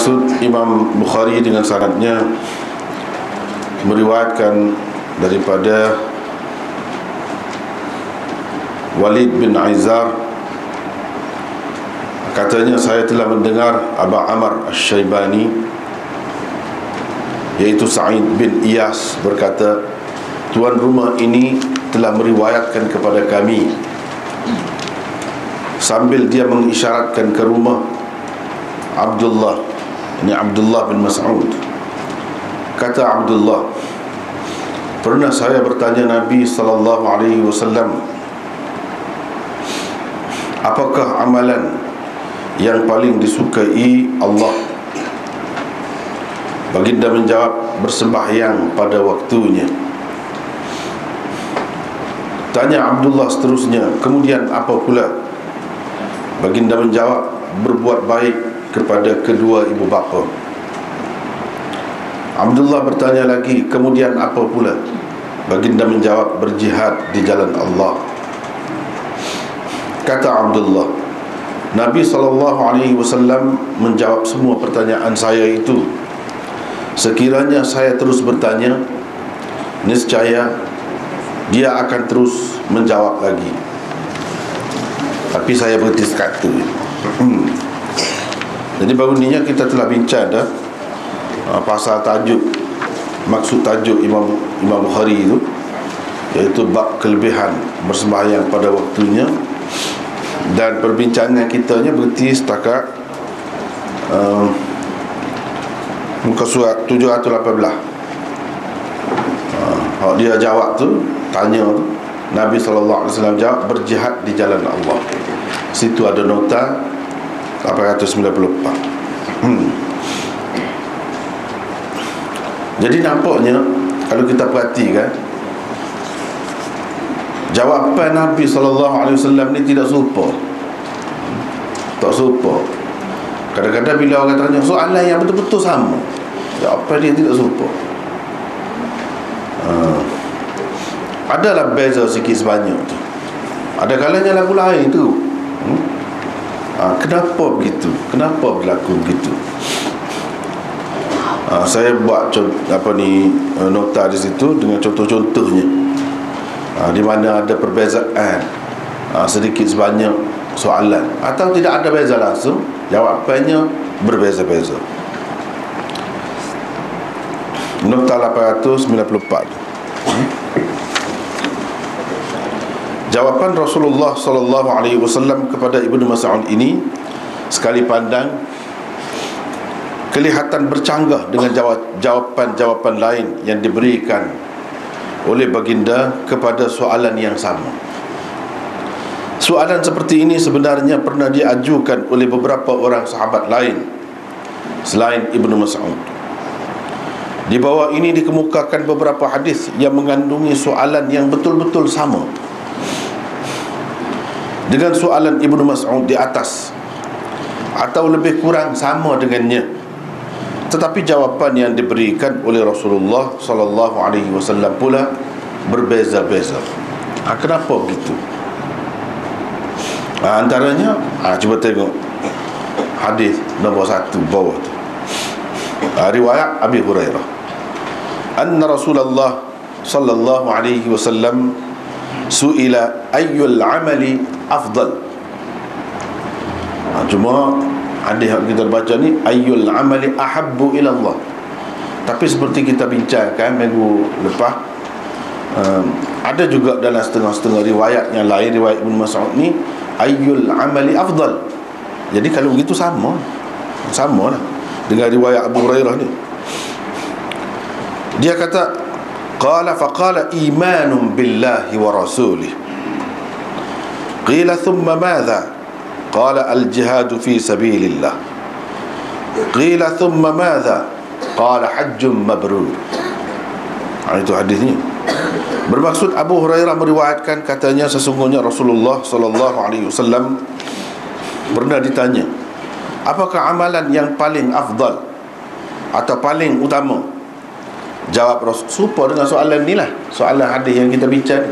Bermaksud Imam Bukhari dengan sanadnya meriwayatkan daripada Walid bin Aizar, katanya saya telah mendengar Aba Amr Asy-Syaibani, yaitu Sa'id bin Iyas, berkata, tuan rumah ini telah meriwayatkan kepada kami, sambil dia mengisyaratkan ke rumah Abdullah, ini Abdullah bin Mas'ud. Kata Abdullah, pernah saya bertanya Nabi SAW, apakah amalan yang paling disukai Allah? Baginda menjawab, bersembahyang pada waktunya. Tanya Abdullah seterusnya, kemudian apa pula? Baginda menjawab, berbuat baik kepada kedua ibu bapa. Abdullah bertanya lagi, kemudian apa pula? Baginda menjawab, berjihad di jalan Allah. Kata Abdullah, Nabi SAW menjawab semua pertanyaan saya itu. Sekiranya saya terus bertanya, niscaya dia akan terus menjawab lagi. Tapi saya berhenti sekatu. Jadi baru ni kita telah bincang dah pasal tajuk, maksud tajuk Imam Bukhari itu, iaitu bab kelebihan bersembahyang pada waktunya. Dan perbincangan kitanya berhenti setakat muka surat 718. Dia jawab tu, tanya tu, Nabi SAW jawab, berjihad di jalan Allah. Situ ada nota 894. Jadi nampaknya kalau kita perhatikan, jawapan Nabi SAW ni tidak serupa. Tak serupa. Kadang-kadang bila orang tanya soalan yang betul-betul sama, jawapan dia tidak serupa. Adalah beza sikit sebanyak tu. Ada kalanya lagu lain tu. Kenapa begitu? Kenapa berlaku begitu? Saya buat nota di situ dengan contoh-contohnya, di mana ada perbezaan sedikit sebanyak soalan, atau tidak ada beza langsung, jawapannya berbeza-beza. Nota 894. Jawapan Rasulullah SAW kepada Ibnu Mas'ud ini sekali pandang kelihatan bercanggah dengan jawapan-jawapan lain yang diberikan oleh baginda kepada soalan yang sama. Soalan seperti ini sebenarnya pernah diajukan oleh beberapa orang sahabat lain selain Ibnu Mas'ud. Di bawah ini dikemukakan beberapa hadis yang mengandungi soalan yang betul-betul sama dengan soalan Ibnu Mas'ud di atas, atau lebih kurang sama dengannya, tetapi jawapan yang diberikan oleh Rasulullah SAW pula berbeza-beza. Kenapa begitu? Antaranya, cuba tengok hadis nombor 1 bawah tu, riwayat Abi Hurairah, anna Rasulullah SAW su'ila ayyul amali afdal. Cuma hadis yang kita baca ni, ayyul amali ahabbu ila Allah. Tapi seperti kita bincangkan minggu lepas, ada juga dalam setengah-setengah riwayat yang lain, riwayat Ibn Mas'ud ni, ayyul amali afdal. Jadi kalau begitu sama lah dengan riwayat Abu Hurairah ni. Dia kata, qala faqala imanun billahi wa rasulih. Qila thumma madha? Qala al-jihadu fi sabilillah. Qila thumma madha? Qala hajjun mabrur. Itu hadisnya. Bermaksud Abu Hurairah meriwayatkan, katanya sesungguhnya Rasulullah SAW pernah ditanya, apakah amalan yang paling afdal atau paling utama? Jawab Rasul, serupa dengan soalan ni lah, soalan hadis yang kita bincang.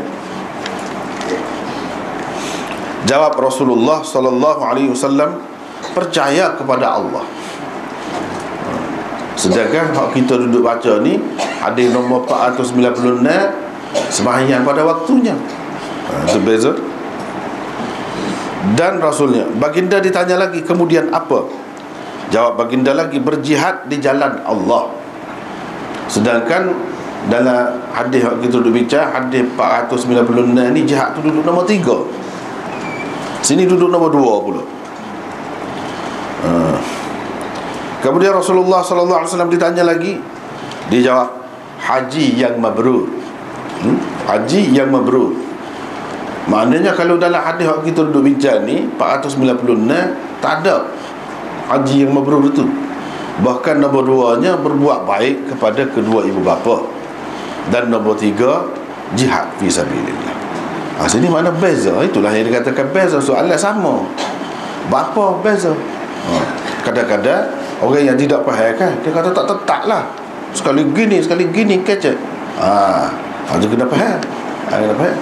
Jawab Rasulullah SAW, percaya kepada Allah. Sedangkan hak kita duduk baca ni hadis nombor 496, sembahyang pada waktunya. Itu beza. Dan Rasulnya, baginda ditanya lagi, kemudian apa? Jawab baginda lagi, berjihad di jalan Allah. Sedangkan dalam hadis yang kita duduk bincang, hadis 496 ni, jihad tu duduk nombor 3, sini duduk nombor 2 pula. Kemudian Rasulullah SAW ditanya lagi, dia jawab, haji yang mabrur. Haji yang mabrur. Maknanya kalau dalam hadis yang kita duduk bincang ni 496, tak ada haji yang mabrur itu. Bahkan nombor 2-nya berbuat baik kepada kedua ibu bapa. Dan nombor 3, jihad fi sabilillah. Sini mana beza? Itulah yang dikatakan beza. Soalan sama, bapa beza. Kadang-kadang orang yang tidak faham kan, dia kata tak tetap lah, sekali gini kecek. Dia kena faham. Kena faham.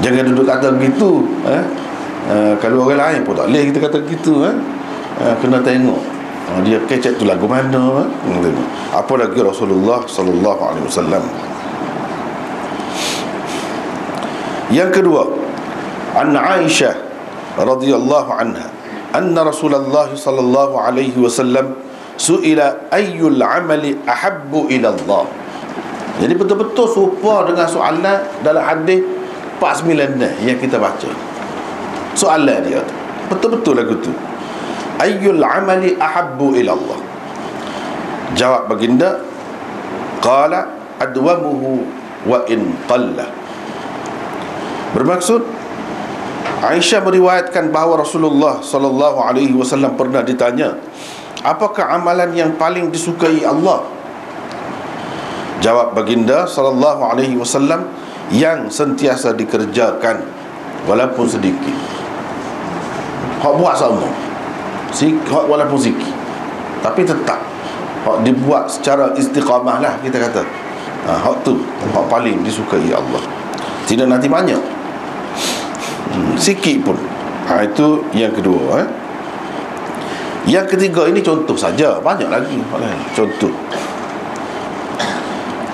Jangan duduk kata begitu. Kalau orang lain pun tak boleh kita kata begitu. Kena tengok dia kecek tu lagu mana. Apa lagi Rasulullah sallallahu alaihi wasallam. Yang kedua, an Aisyah radhiyallahu anha anna Rasulullah sallallahu alaihi wasallam su'ila ayyul amali ahabbu ila Allah. Jadi betul-betul serupa dengan soalan dalam hadis 496 yang kita baca. Soalan dia tu betul-betul lagu tu, ayyul amali ahabbu ila Allah. Jawab baginda, qala adwamuhu wa in qalla. Bermaksud, Aisyah meriwayatkan bahawa Rasulullah sallallahu alaihi wasallam pernah ditanya, apakah amalan yang paling disukai Allah? Jawab baginda sallallahu alaihi wasallam, yang sentiasa dikerjakan walaupun sedikit. Hak buat sama, hak walaupun sikit, tapi tetap hak dibuat secara istiqamah lah kita kata. Hak tu hak paling disukai Allah. Tidak nanti banyak, sikit pun. Itu yang kedua. Yang ketiga ini contoh saja, banyak lagi contoh.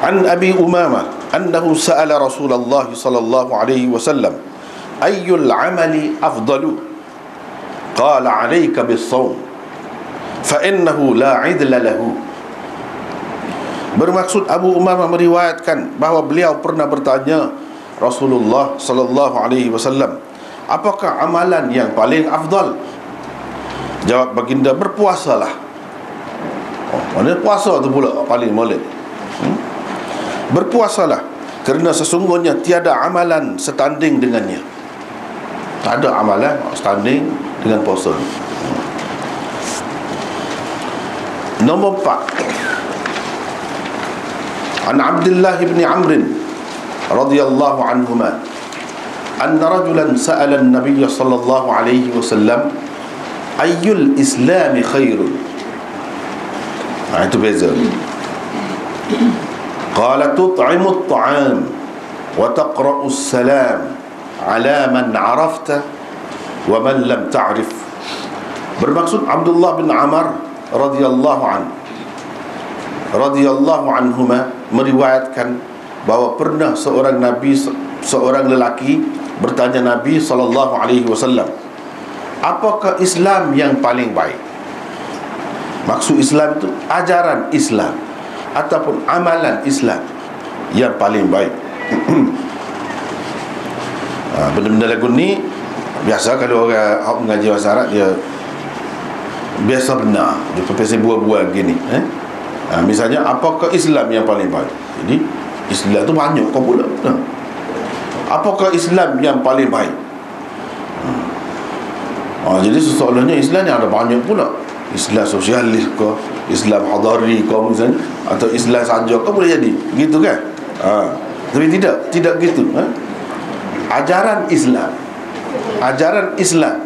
An Abi Umamah annahu sa'ala Rasulullah sallallahu alaihi wasallam ayyul amali afdalu, qala 'alaika bis-shaum fa innahu la 'idla lahu. Bermaksud Abu Umamah meriwayatkan bahawa beliau pernah bertanya Rasulullah sallallahu alaihi wasallam, apakah amalan yang paling afdal? Jawab baginda, berpuasalah. Mana puasa tu pula paling molek. Berpuasalah, kerana sesungguhnya tiada amalan setanding dengannya. Tak ada amalan setanding dengan puasa. Nombor 4, an Abdullah bin Amr radhiyallahu anhuma anna rajulan sa'ala an-nabiy sallallahu alaihi wasallam ayyul islami khairun. Itu beza. Qala tut'imu at-ta'am wa taqra'u as-salam ala man 'arafta wa man lam ta'rif. Bermaksud Abdullah bin Amr radhiyallahu anhuma meriwayatkan bahawa pernah seorang lelaki bertanya Nabi sallallahu alaihi wasallam, apakah Islam yang paling baik? Maksud Islam itu ajaran Islam ataupun amalan Islam yang paling baik. Benda-benda lagu ni biasa kalau orang mengaji bahasa Arab, dia biasa benar, dia pepesi buah-buah gini. Misalnya, apakah Islam yang paling baik? Jadi Islam tu banyak kau pula. Apakah Islam yang paling baik? Jadi soalannya Islam yang ada banyak pula. Islam sosialis ke, Islam hadari ke misalnya, atau Islam saja ke, boleh jadi gitu kan. Tapi tidak gitu. Ajaran Islam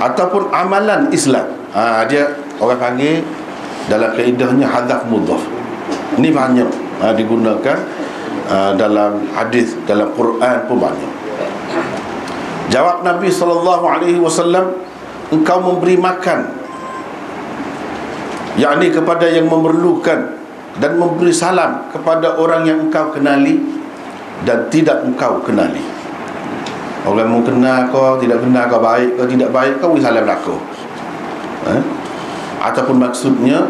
ataupun amalan Islam, dia orang panggil dalam kaedahnya hadaf mudhaf. Ini banyak digunakan dalam hadis, dalam Quran pun banyak. Jawab Nabi sallallahu alaihi wasallam, engkau memberi makan yakni kepada yang memerlukan, dan memberi salam kepada orang yang engkau kenali dan tidak engkau kenali. Orang mu kenal kau, tidak kenal kau, baik kau tidak baik, kau beri salam aku. Ataupun maksudnya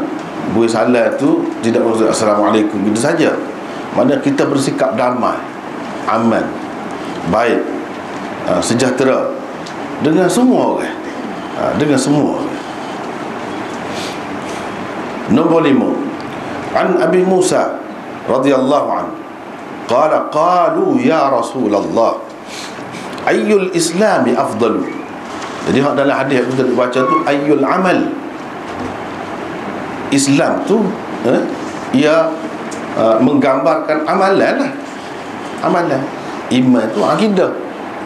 beri salam tu tidak maksud Assalamualaikum gitu saja. Mana kita bersikap damai, aman, baik, sejahtera dengan semua orang, dengan semua orang. Nombor 5, an Abi Musa radhiyallahu anhu qala qalu ya Rasulullah ayyul islami afdalu. Jadi dalam hadis yang kita baca tu, ayyul amal, Islam tu ia menggambarkan amalan lah. Amalan, iman tu akidah,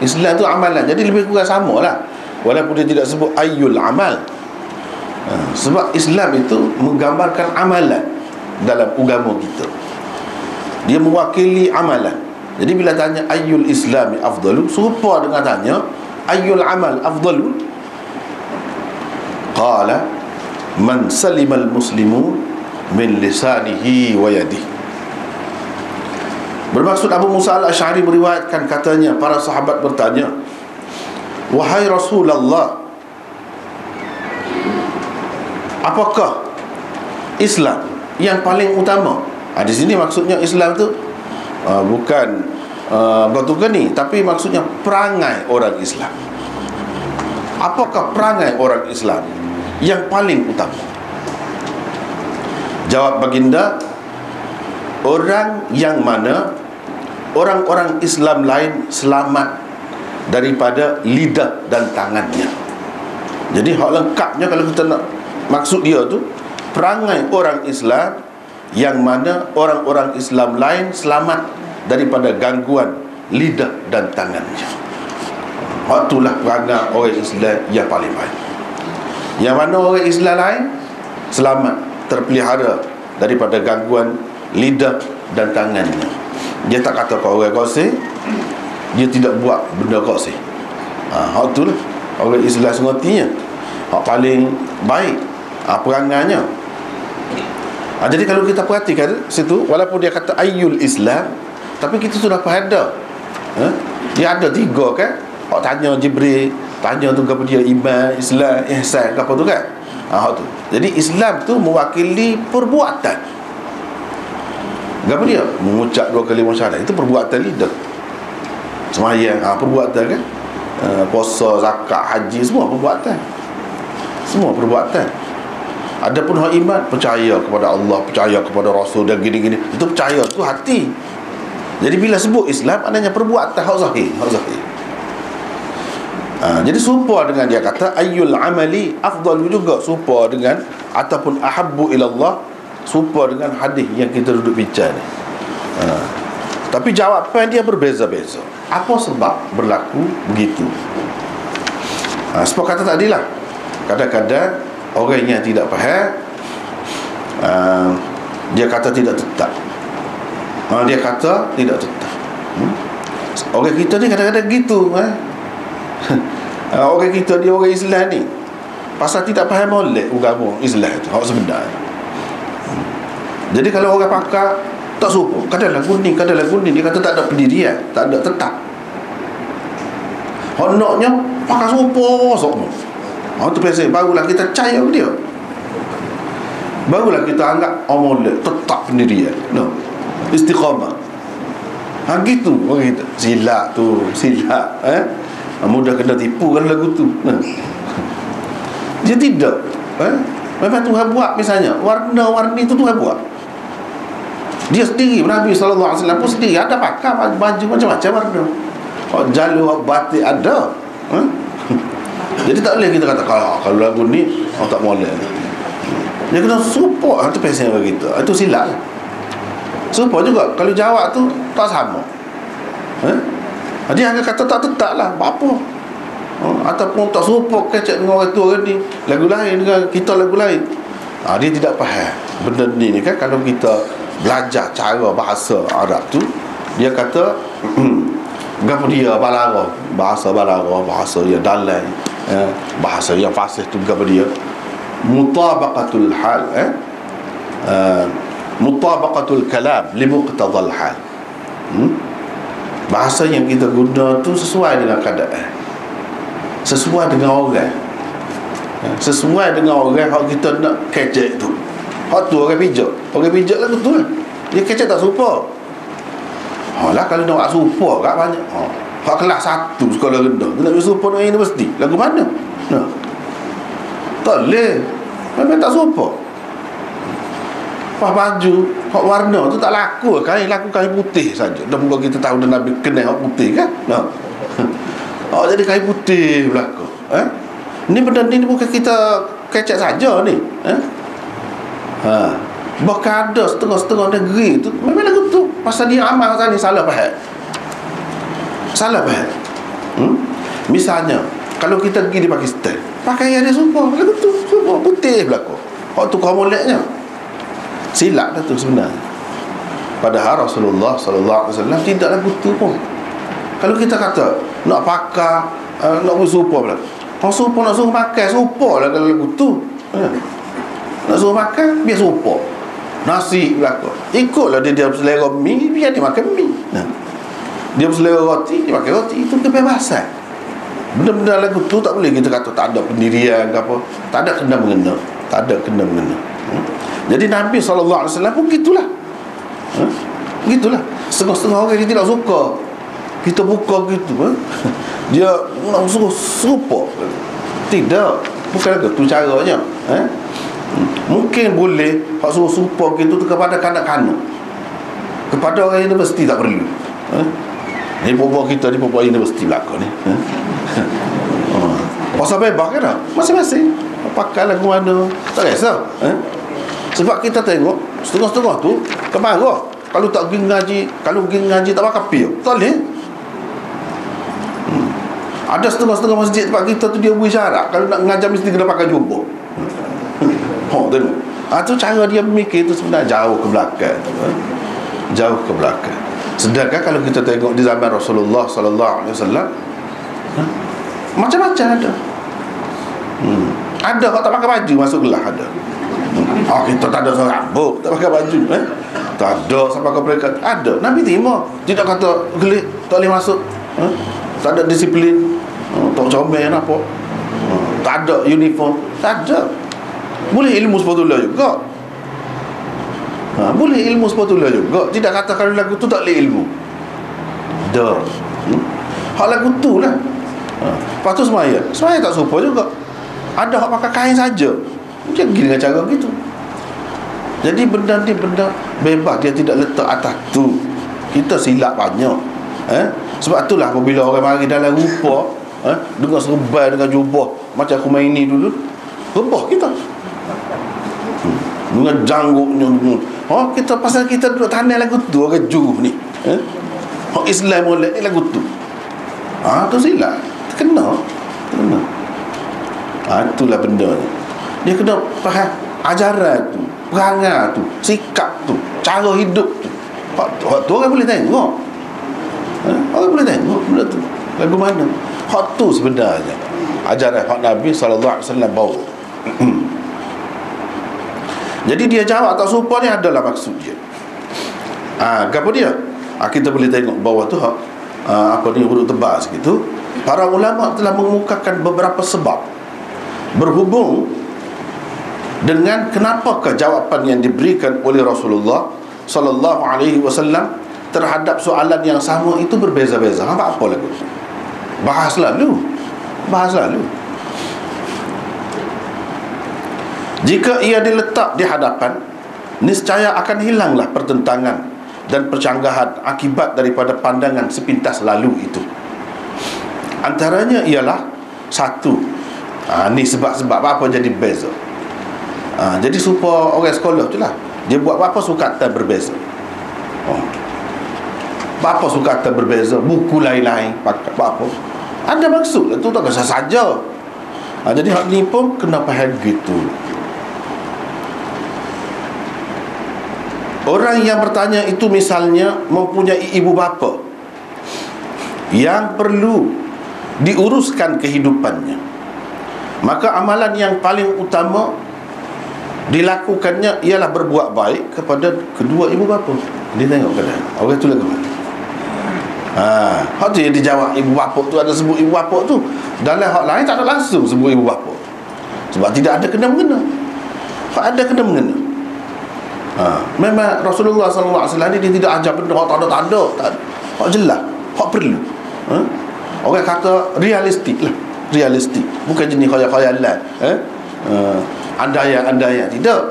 Islam tu amalan. Jadi lebih kurang sama lah, walaupun dia tidak sebut ayyul amal. Sebab Islam itu menggambarkan amalan dalam agama kita, dia mewakili amalan. Jadi bila tanya ayyul islami afdalu, serupa dengan tanya ayyul amal afdalu. Qala man salimal muslimun min lisanihi wa yadihi. Bermaksud Abu Musa al-Asy'ari meriwayatkan, katanya para sahabat bertanya, wahai Rasulullah, apakah Islam yang paling utama? Di sini maksudnya Islam tu bukan batu geni, tapi maksudnya perangai orang Islam. Apakah perangai orang Islam yang paling utama? Jawab baginda, orang yang mana orang-orang Islam lain selamat daripada lidah dan tangannya. Jadi hak lengkapnya kalau kita nak maksud dia tu, perangai orang Islam yang mana orang-orang Islam lain selamat daripada gangguan lidah dan tangannya. Itulah perangai orang Islam yang paling baik, yang mana orang Islam lain selamat, terpelihara daripada gangguan lidah dan tangannya. Dia tak kata kau orang koseh, dia tidak buat benda koseh. Itulah orang Islam sengatinya, hak paling baik perangainya. Jadi kalau kita perhatikan situ, walaupun dia kata ayyul Islam, tapi kita sudah pada dia ada 3 kan. Hak tanya Jibril, tanya tu kepada dia iman, Islam, ihsan, apa tu kan. Tu. Jadi Islam tu mewakili perbuatan. Apa dia? Mengucap 2 kalimah syahadat, itu perbuatan lidah. Sembahyang, perbuatan kan. Puasa, zakat, haji, semua perbuatan. Semua perbuatan. Adapun hak iman, percaya kepada Allah, percaya kepada Rasul dan gini-gini, itu percaya tu hati. Jadi bila sebut Islam, maknanya perbuatan, hak zahir, hak zahir. Jadi serupa dengan dia kata ayyul amali afdalu, juga serupa dengan ataupun ahabbu ilallah, serupa dengan hadis yang kita duduk bincang ni. Tapi jawapan dia berbeza-beza. Apa sebab berlaku begitu? Sebab kata tadilah, kadang-kadang orang yang tidak faham, dia kata tidak tetap. Dia kata tidak tetap. Orang kita ni kadang-kadang gitu. Orang kita dia orang Islam ni, pasal tidak faham molek agama Islam tu, hak sebenar. Jadi kalau orang pakar tak serupa, kadang lagu ni, dia kata tak ada pendirian, tak ada tetap. Hak naknya pakar serupa semua. Tu biasa, barulah kita percaya ke dia, barulah kita anggap molek, tetap pendirian, istiqamah. Gitu orang kita. Silap tu, silap. Mudah kena tipu kan lagu tu. Dia tidak. Memang Tuhan buat, misalnya warna-warni tu Tuhan buat. Dia sendiri, Nabi SAW pun sendiri ada pakai baju macam-macam warna. Jalur batik ada. Jadi tak boleh kita kata kalau lagu ni tak boleh. Dia kena support. Itu pasal kita. Itu silap. Support juga kalau jawab tu tak sama. Dia hanya kata tak tetap lah, apa ataupun tak serupa kecek dengan orang tua ni, lagu lain dengan kita lagu lain. Dia tidak faham benda ni kan. Kalau kita belajar cara bahasa Arab tu, dia kata apa dia balara, bahasa balara, bahasa yang dalam, bahasa yang fasih tu apa dia. mutabaqatul hal, mutabaqatul kalam li muqtadal hal. Bahasa yang kita guna tu sesuai dengan keadaan, sesuai dengan orang, sesuai dengan orang hak kita nak kecek tu. Hak tu orang pijak lah betul lah. Dia kecek tak serupa. Lah kalau nak serupa kat banyak. Hak kelas 1 sekolah rendah tu nak serupa dengan universiti. Lagu mana? Nah. Tak boleh. Memang tak serupa. Baju hak warna tu tak laku. Kain laku kain putih saja. Dan muka kita tahu dan Nabi kena hak putih kan? Nah. Jadi kain putih berlaku. Ni benda ni bukan kita kecek saja ni. Bahkan ada setengah-setengah negeri tu memang lagu tu pasal dia amal tadi salah faham. Misalnya kalau kita pergi di Pakistan, pakaian dia serupa lagu tu, serupa putih berlaku. Hak tu kau moleknya. Silap dah tu sebenarnya. Padahal Rasulullah sallallahu alaihi wasallam tidak lagu tu pun. Kalau kita kata nak pakai nak serupa pula. Kau serupa nak suruh makan serupa lah kalau lagu tu. Nak suruh makan biar serupa. Nasi berlaku. Ikutlah dia berselera mi, biar dia makan mi. Dia berselera roti, dia makan roti. Itu kebebasan. Benda-benda lagu tu tak boleh kita kata tak ada pendirian ke apa. Tak ada kena mengena. Tak ada kena mengena. Jadi Nabi SAW pun gitulah. Gitulah. Setengah-setengah orang dia tidak suka kita buka gitu. Dia nak suruh serupa. Tidak. Bukan itu caranya. Mungkin boleh hak suruh serupa gitu tu kepada kanak-kanak. Kepada orang universiti tak perlu. Ni perempuan kita ni perempuan universiti belakang ni. Pasal bebas kan tak? Masing-masing pakai lagu mana tak kisah. Sebab kita tengok setengah-setengah tu kemarah. Kalau tak pergi ngaji, kalau pergi ngaji tak pakai pil, tak boleh. Ada setengah-setengah masjid tempat kita tu dia beri syarat kalau nak mengajar mesti kena pakai jubah. Tengok. Tu cara dia memikir tu sebenarnya jauh ke belakang. Jauh ke belakang. Sedangkan kalau kita tengok di zaman Rasulullah sallallahu alaihi wasallam, macam-macam ada. Ada orang tak pakai baju masuk kelas ada. Kita tak ada seorang rambut tak pakai baju. Tak ada sampai ke mereka. Ada. Nabi terima. Tidak kata gelik tak boleh masuk. Tak ada disiplin. Tak comel apa. Tak ada uniform. Tak ada. Boleh ilmu sepatutnya juga. Boleh ilmu sepatutnya juga. Tidak kata kalau lagu tu tak boleh ilmu. Dah. Hak lagu tu lah. Lepas tu semaya tak serupa juga. Ada hak pakai kain saja. Macam dengan cara gitu. Jadi benda ni benda bebas. Dia tidak letak atas tu. Kita silap banyak. Sebab itulah apabila orang mari dalam rupa dengan serban, dengan jubah macam Khumaini dulu, rebah kita. Dengan jangguknya. Kita pasal kita duduk tanah lagu tu orang Juh ni. Islam boleh ni lagu tu. Tu silap. Kena. Itulah benda ni. Dia kena faham ajaran tu, perangai tu, sikap tu, cara hidup tu. Hak tu orang boleh tengok. Orang boleh tengok benda tu. Lagu mana? Hak tu sebenarnya ajaran hak Nabi SAW bawa. Jadi dia jawab tak serupa ni adalah maksud dia. Apa dia? Kita boleh tengok bawah tu apa ni huruf tebal segitu. Para ulama telah mengemukakan beberapa sebab berhubung dengan kenapakah jawapan yang diberikan oleh Rasulullah sallallahu alaihi wasallam terhadap soalan yang sama itu berbeza-beza. Apa lagu? Bahas lalu. Jika ia diletak di hadapan, niscaya akan hilanglah pertentangan dan percanggahan akibat daripada pandangan sepintas lalu itu. Antaranya ialah satu, ni sebab-sebab apa jadi beza. Jadi supaya orang sekolah tu lah, dia buat apa sukatan berbeza. Apa sukatan berbeza, buku lain-lain, apa ada maksud lah tu, tak kisah saja. Jadi hak ni pun kena faham gitu. Orang yang bertanya itu misalnya mempunyai ibu bapa yang perlu diuruskan kehidupannya, maka amalan yang paling utama Dilakukannya ialah berbuat baik kepada kedua ibu bapa. Dia tengok keadaan orang tu lagu mana. Hak tu yang dijawab ibu bapa tu, ada sebut ibu bapa tu. Dalam hak lain tak ada langsung sebut ibu bapa, sebab tidak ada kena-mengena. Hak ada kena-mengena. Memang Rasulullah SAW ni dia tidak ajar benda hak tak ada. Hak jelas, hak perlu. Orang kata realistik lah, realistik, bukan jenis khayal-khayalan. Andaian tidak.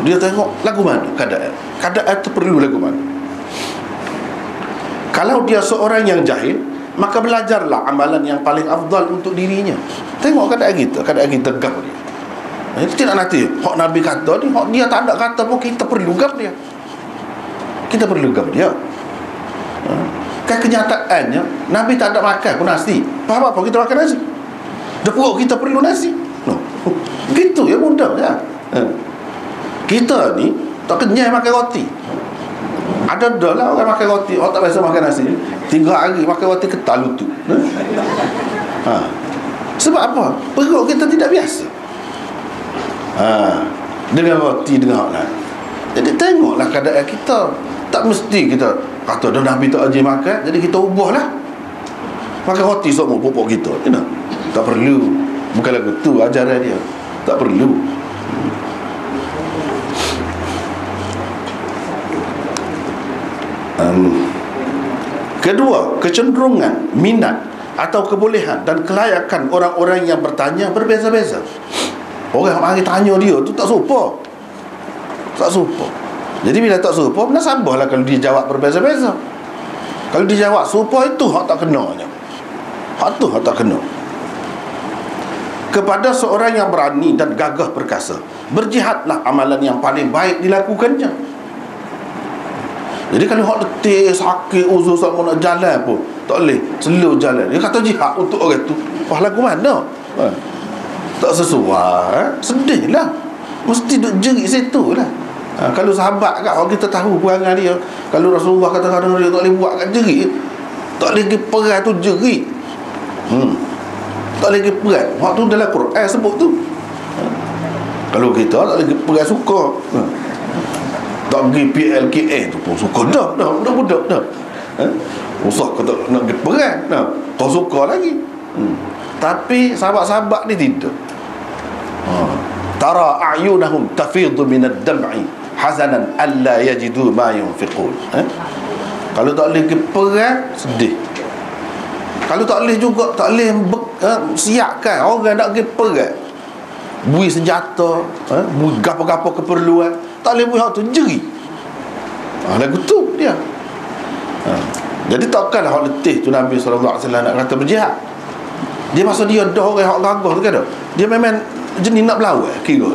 Dia tengok lagu mana keadaan tu perlu lagu mana. Kalau dia seorang yang jahil, maka belajarlah amalan yang paling afdal untuk dirinya. Tengok keadaan kita gap dia. Itu tidak nanti hak Nabi kata ni, hak dia tak ada kata pun kita perlu gap dia. Kita perlu gap dia. Kan kenyataannya Nabi tak ada makan pun nasi. Apa kita makan nasi? Dah perut kita perlu nasi. Gitu ya, mudah ya. Kita ni tak kenyang makan roti. Ada dah lah orang makan roti, orang tak biasa makan nasi, 3 hari makan roti ketal lutut. Sebab apa? Perut kita tidak biasa dengan roti, dengan hak lain. Jadi tengoklah keadaan kita. Tak mesti kita kata dah Nabi tak ajar makan, jadi kita ubahlah makan roti semua pupuk kita. Tak perlu. Bukan lagu tu ajaran dia. Tak perlu. Kedua, kecenderungan, minat atau kebolehan dan kelayakan orang-orang yang bertanya berbeza-beza. Orang yang mari tanya dia tu tak serupa. Tak serupa. Jadi bila tak serupa, nasabahlah kalau dia jawab berbeza-beza. Kalau dia jawab serupa, itu hak tak kenanya. Hak tu hak tak kena. Kepada seorang yang berani dan gagah perkasa, berjihadlah amalan yang paling baik dilakukannya. Jadi kalau hak letih, sakit, uzur sama nak jalan pun tak boleh, slow jalan. Dia kata jihad untuk orang tu, wah lagu mana? Tak sesuai, sedih lah. Mesti duk jerit situ lah. Kalau sahabat kat orang kita tahu perangai dia, kalau Rasulullah kata kadang dia tak boleh buat kat jerit, tak boleh pergi perang tu jerit. Tak boleh pergi perang. Hak tu dalam Quran sebut tu. Kalau kita tak boleh pergi perang suka. Tak pergi PLKA tu pun suka dah budak dah. Usah kata nak pergi perang dah. Kau suka lagi. Tapi sahabat-sahabat ni tidak. Tara a'yunahum tafidu minad dam'i hazanan alla yajidu ma yunfiqun. Kalau tak boleh pergi perang, sedih. Kalau tak boleh juga, tak boleh siapkan orang nak pergi perang, bui senjata, bui gapo-gapo keperluan, tak boleh buat tu, jeri. Lagu tu dia. Jadi takkanlah hak letih tu Nabi SAW nak kata berjihad. Dia maksud dia dah orang hak gagah tu kan. Dia memang jenis nak berlawan kira.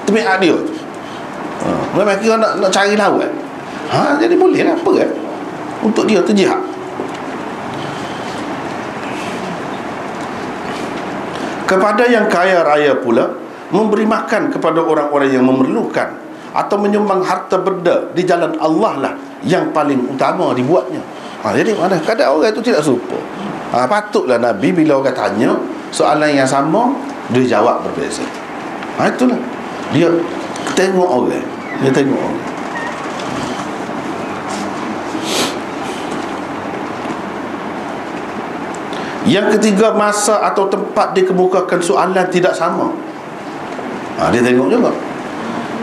Temiak dia. Memang kira nak cari lawan. Jadi boleh lah apa untuk dia tu jihad. Kepada yang kaya raya pula, memberi makan kepada orang-orang yang memerlukan atau menyumbang harta benda di jalan Allah lah yang paling utama dibuatnya. Jadi mana kadang orang itu tidak serupa. Patutlah Nabi bila orang tanya soalan yang sama, dia jawab berbeza. Itulah dia tengok orang. Dia tengok orang. Yang ketiga, masa atau tempat dikemukakan soalan tidak sama. Dia tengok juga.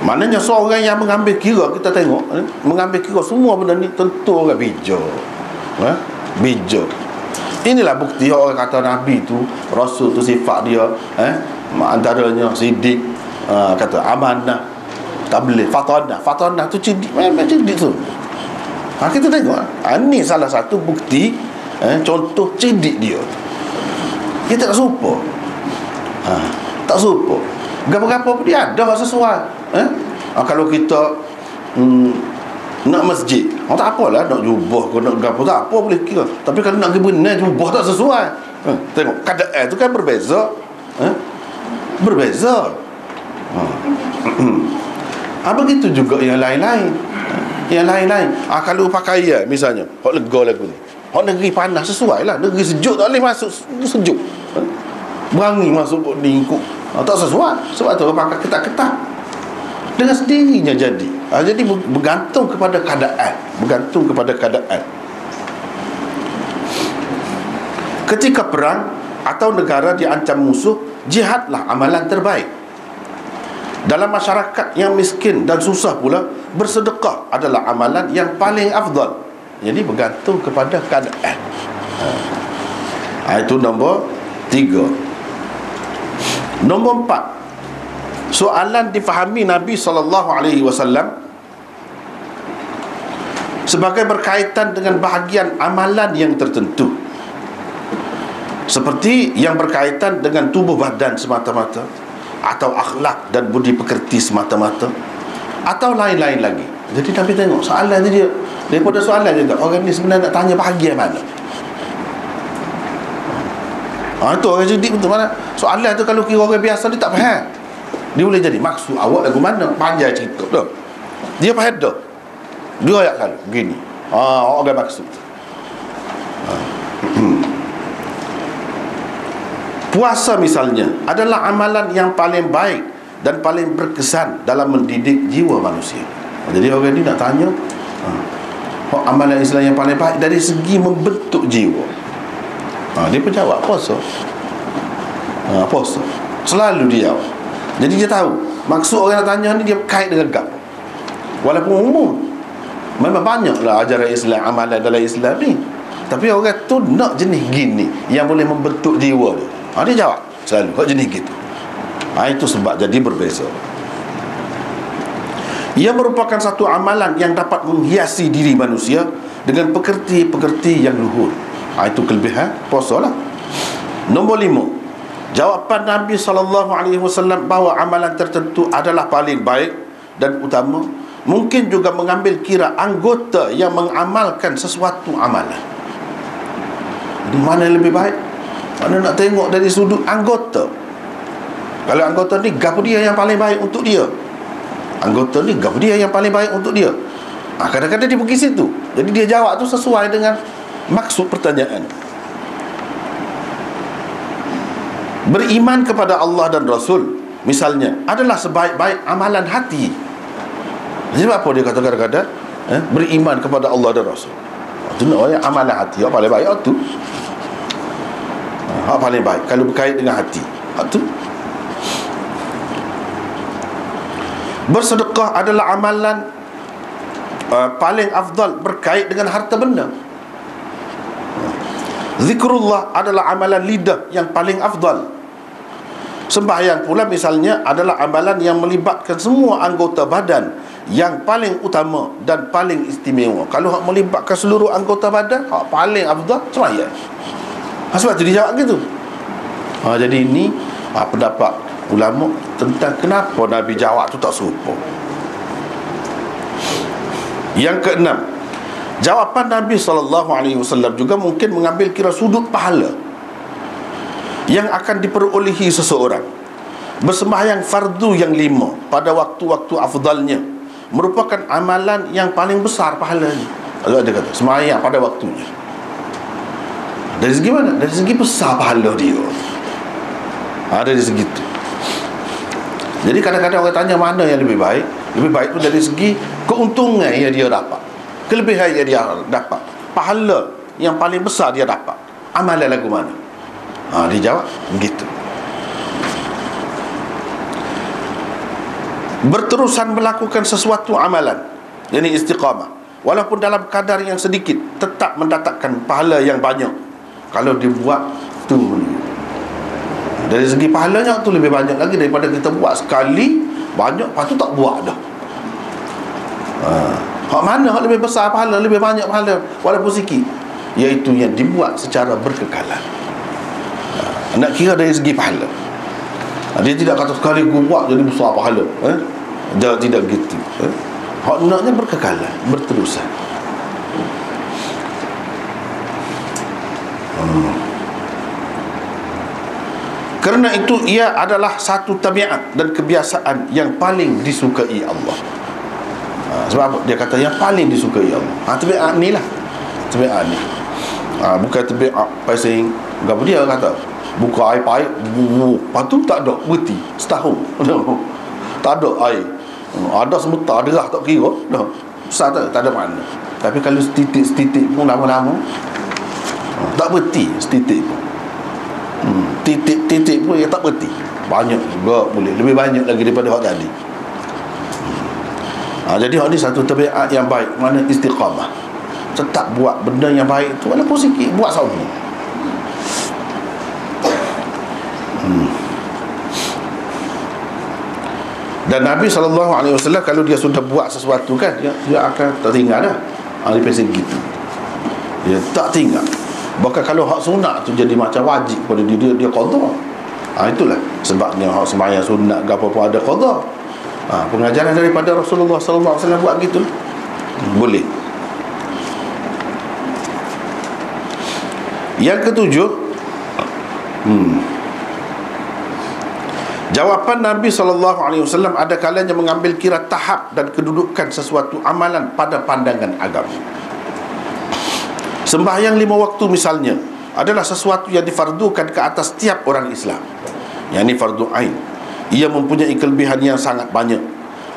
Maknanya seorang yang mengambil kira, kita tengok mengambil kira semua benda ni, tentu orang bijak. Bijak. Inilah bukti orang kata Nabi tu, Rasul tu sifat dia antaranya sidik, kata amanah, tabligh, fatanah tu cerdik, memang cerdik tu. Kita tengok ini salah satu bukti, contoh cerdik dia. Dia tak serupa. Tak serupa. Gapa-gapa pun dia ada sesuai. Kalau kita nak masjid, tak apalah nak jubah ke nak gapa, tak apa boleh kira. Tapi kalau nak pergi benar, jubah tak sesuai. Tengok keadaan tu kan berbeza. Berbeza. Begitu juga yang lain-lain. Yang lain-lain. Kalau pakaian misalnya, hak lega lagu ni. Hak negeri panas sesuai lah. Negeri sejuk tak boleh masuk sejuk. Berangi masuk ni ikut. Tak sesuai. Sebab tu orang pakai ketat-ketat. dengan sendirinya jadi. Jadi bergantung kepada keadaan, bergantung kepada keadaan. Ketika perang atau negara diancam musuh, jihadlah amalan terbaik. Dalam masyarakat yang miskin dan susah pula, bersedekah adalah amalan yang paling afdal. Jadi bergantung kepada keadaan. Itu nombor 3. Nombor 4, soalan difahami Nabi SAW sebagai berkaitan dengan bahagian amalan yang tertentu, seperti yang berkaitan dengan tubuh badan semata-mata, atau akhlak dan budi pekerti semata-mata, atau lain-lain lagi. Jadi Nabi tengok soalan dia, daripada soalan dia, orang ni sebenarnya nak tanya bahagian mana. Itu orang cerdik betul. Mana soalan tu kalau kira orang biasa dia tak faham, dia boleh jadi maksud awak lagu mana, panjang cerita dah, dia faham dah. Dia ayat kalau begini, orang maksud. Puasa misalnya adalah amalan yang paling baik dan paling berkesan dalam mendidik jiwa manusia. Jadi orang ni nak tanya amalan Islam yang paling baik dari segi membentuk jiwa. Dia pun jawab puasa. Puasa selalu dia jawab. Jadi dia tahu maksud orang nak tanya ni dia kait dengan gap. Walaupun umum, memang banyaklah ajaran Islam, amalan dalam Islam ni, tapi orang tu nak jenis gini yang boleh membentuk jiwa dia. Dia jawab selalu kau jenis gitu. Itu sebab jadi berbeza. Ia merupakan satu amalan yang dapat menghiasi diri manusia dengan pekerti-pekerti yang luhur. Itu kelebihan puasa lah. Nombor 5, jawapan Nabi SAW bahawa amalan tertentu adalah paling baik dan utama mungkin juga mengambil kira anggota yang mengamalkan sesuatu amalan. Di mana yang lebih baik? Mana nak tengok dari sudut anggota. Kalau anggota ni, gapo dia yang paling baik untuk dia? Anggota ni, gapo dia yang paling baik untuk dia? Kadang-kadang dia pergi situ. Jadi dia jawab tu sesuai dengan maksud pertanyaan. Beriman kepada Allah dan Rasul misalnya adalah sebaik-baik amalan hati. Sebab apa dia kata kadang-kadang beriman kepada Allah dan Rasul? Itu nak amalan hati. Yang paling baik itu paling baik kalau berkait dengan hati. Itu bersedekah adalah amalan paling afdal berkait dengan harta benda. Zikrullah adalah amalan lidah yang paling afdal. Sembahyang pula misalnya adalah amalan yang melibatkan semua anggota badan yang paling utama dan paling istimewa. Kalau hak melibatkan seluruh anggota badan, hak paling afdal sembahyang. Sebab tu dia jawab gitu. Jadi ini pendapat ulama tentang kenapa Nabi jawab tu tak serupa. Yang keenam, jawapan Nabi SAW juga mungkin mengambil kira sudut pahala yang akan diperolehi seseorang. Bersembahyang fardu yang 5 pada waktu-waktu afdalnya merupakan amalan yang paling besar pahalanya. Dia kata sembahyang pada waktunya. Dari segi mana? Dari segi besar pahala dia. Dari segi itu. Jadi kadang-kadang orang tanya mana yang lebih baik. Lebih baik itu dari segi keuntungan yang dia dapat, kelebihan yang dia dapat, pahala yang paling besar dia dapat. Amalan lagu mana? Dia jawab begitu. Berterusan melakukan sesuatu amalan, yakni istiqamah, walaupun dalam kadar yang sedikit, tetap mendatangkan pahala yang banyak kalau dibuat tu. Dari segi pahalanya tu lebih banyak lagi daripada kita buat sekali banyak, lepas tu tak buat dah. Hak mana hak lebih besar pahala, lebih banyak pahala walaupun sikit? Iaitu yang dibuat secara berkekalan. Nak kira dari segi pahala. Dia tidak kata sekali aku buat jadi besar pahala. Dia tidak gitu. Hak naknya berkekalan, berterusan. Kerana itu ia adalah satu tabiat dan kebiasaan yang paling disukai Allah. Sebab apa? Dia kata yang paling disukai Allah. Tabiat ni lah. Tabiat ni. Bukan tabiat pasing. Apa dia kata? Buka air pahit, lepas tu tak ada berhenti setahun. Tak ada air. Ada semutar derah tak kira dah. Besar tak ada makna. Tapi kalau setitik pun lama-lama tak berhenti setitik pun. Titik-titik pun tak berhenti. Banyak juga boleh. Lebih banyak lagi daripada hak tadi. Jadi hak ni satu tabiat yang baik. Mana istiqamah. Tetap buat benda yang baik tu walaupun sikit. Buat sama. Dan Nabi SAW kalau dia sudah buat sesuatu kan, dia akan tak tinggal dah. Dia pasti gitu. Dia tak tinggal. Bahkan kalau hak sunat tu jadi macam wajib pada dia qada. Itulah sebabnya hak sembahyang sunat ke apa pun ada qada. Pengajaran daripada Rasulullah SAW buat gitu. Boleh. Yang ketujuh, jawapan Nabi SAW ada kalanya mengambil kira tahap dan kedudukan sesuatu amalan pada pandangan agama. Sembahyang 5 waktu misalnya adalah sesuatu yang difardukan ke atas setiap orang Islam. Yang ini fardu ain. Ia mempunyai kelebihan yang sangat banyak.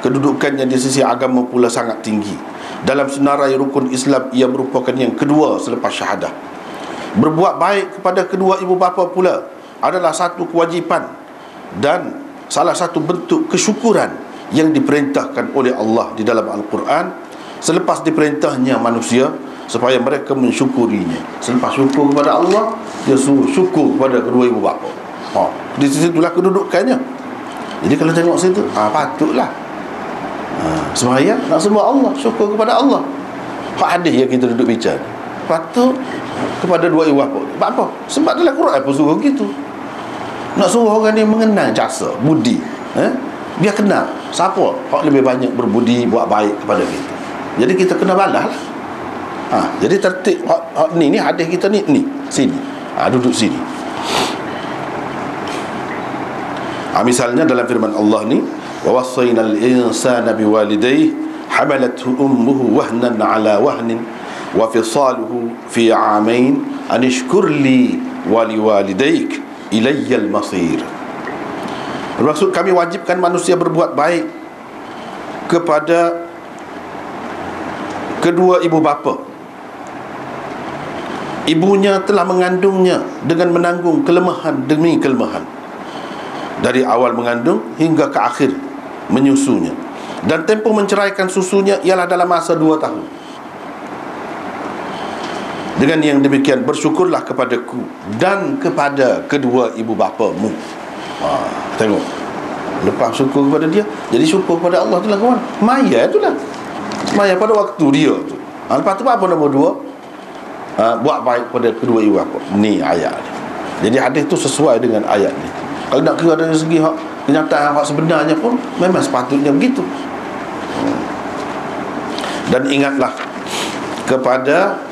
Kedudukannya di sisi agama pula sangat tinggi. Dalam senarai rukun Islam, ia merupakan yang kedua selepas syahadah. Berbuat baik kepada kedua ibu bapa pula adalah satu kewajipan dan salah satu bentuk kesyukuran yang diperintahkan oleh Allah di dalam Al-Quran selepas diperintahnya manusia supaya mereka mensyukurinya. Selepas syukur kepada Allah, dia suruh syukur kepada kedua ibu bapa. Di situlah kedudukannya. Jadi kalau tengok situ, patutlah sembahyang nak sembah Allah, syukur kepada Allah. Hak hadis yang kita duduk bincang, patut kepada dua ibu bapa. Sebab apa? Sebab dalam Quran pun suruh gitu. Nak suruh orang ni mengenal jasa budi, biar kenal siapa hak lebih banyak berbudi buat baik kepada kita. Jadi kita kena balas lah. Jadi tertib hak ni hadis kita ni sini. Duduk sini. Misalnya dalam firman Allah ni, wa wassaynal insana biwalidayhi hamalathu ummuhu wahnan ala wahnin wa fisaluhu fi 'amain an ishkur li wa liwalidayk ilayyal masir. Bermaksud kami wajibkan manusia berbuat baik kepada kedua ibu bapa. Ibunya telah mengandungnya dengan menanggung kelemahan demi kelemahan, dari awal mengandung hingga ke akhir menyusunya, dan tempoh menceraikan susunya ialah dalam masa 2 tahun. Dengan yang demikian bersyukurlah kepadaku dan kepada kedua ibu bapamu. Tengok, lepas syukur kepada dia, jadi syukur kepada Allah tu lah kawan. Maya tu lah, maya pada waktu dia tu. Lepas tu apa nombor 2? Buat baik kepada kedua ibu bapa. Ni ayat ni. Jadi hadis tu sesuai dengan ayat ni. Kalau nak kira dari segi kenyataan hak sebenarnya pun memang sepatutnya begitu. Dan ingatlah kepada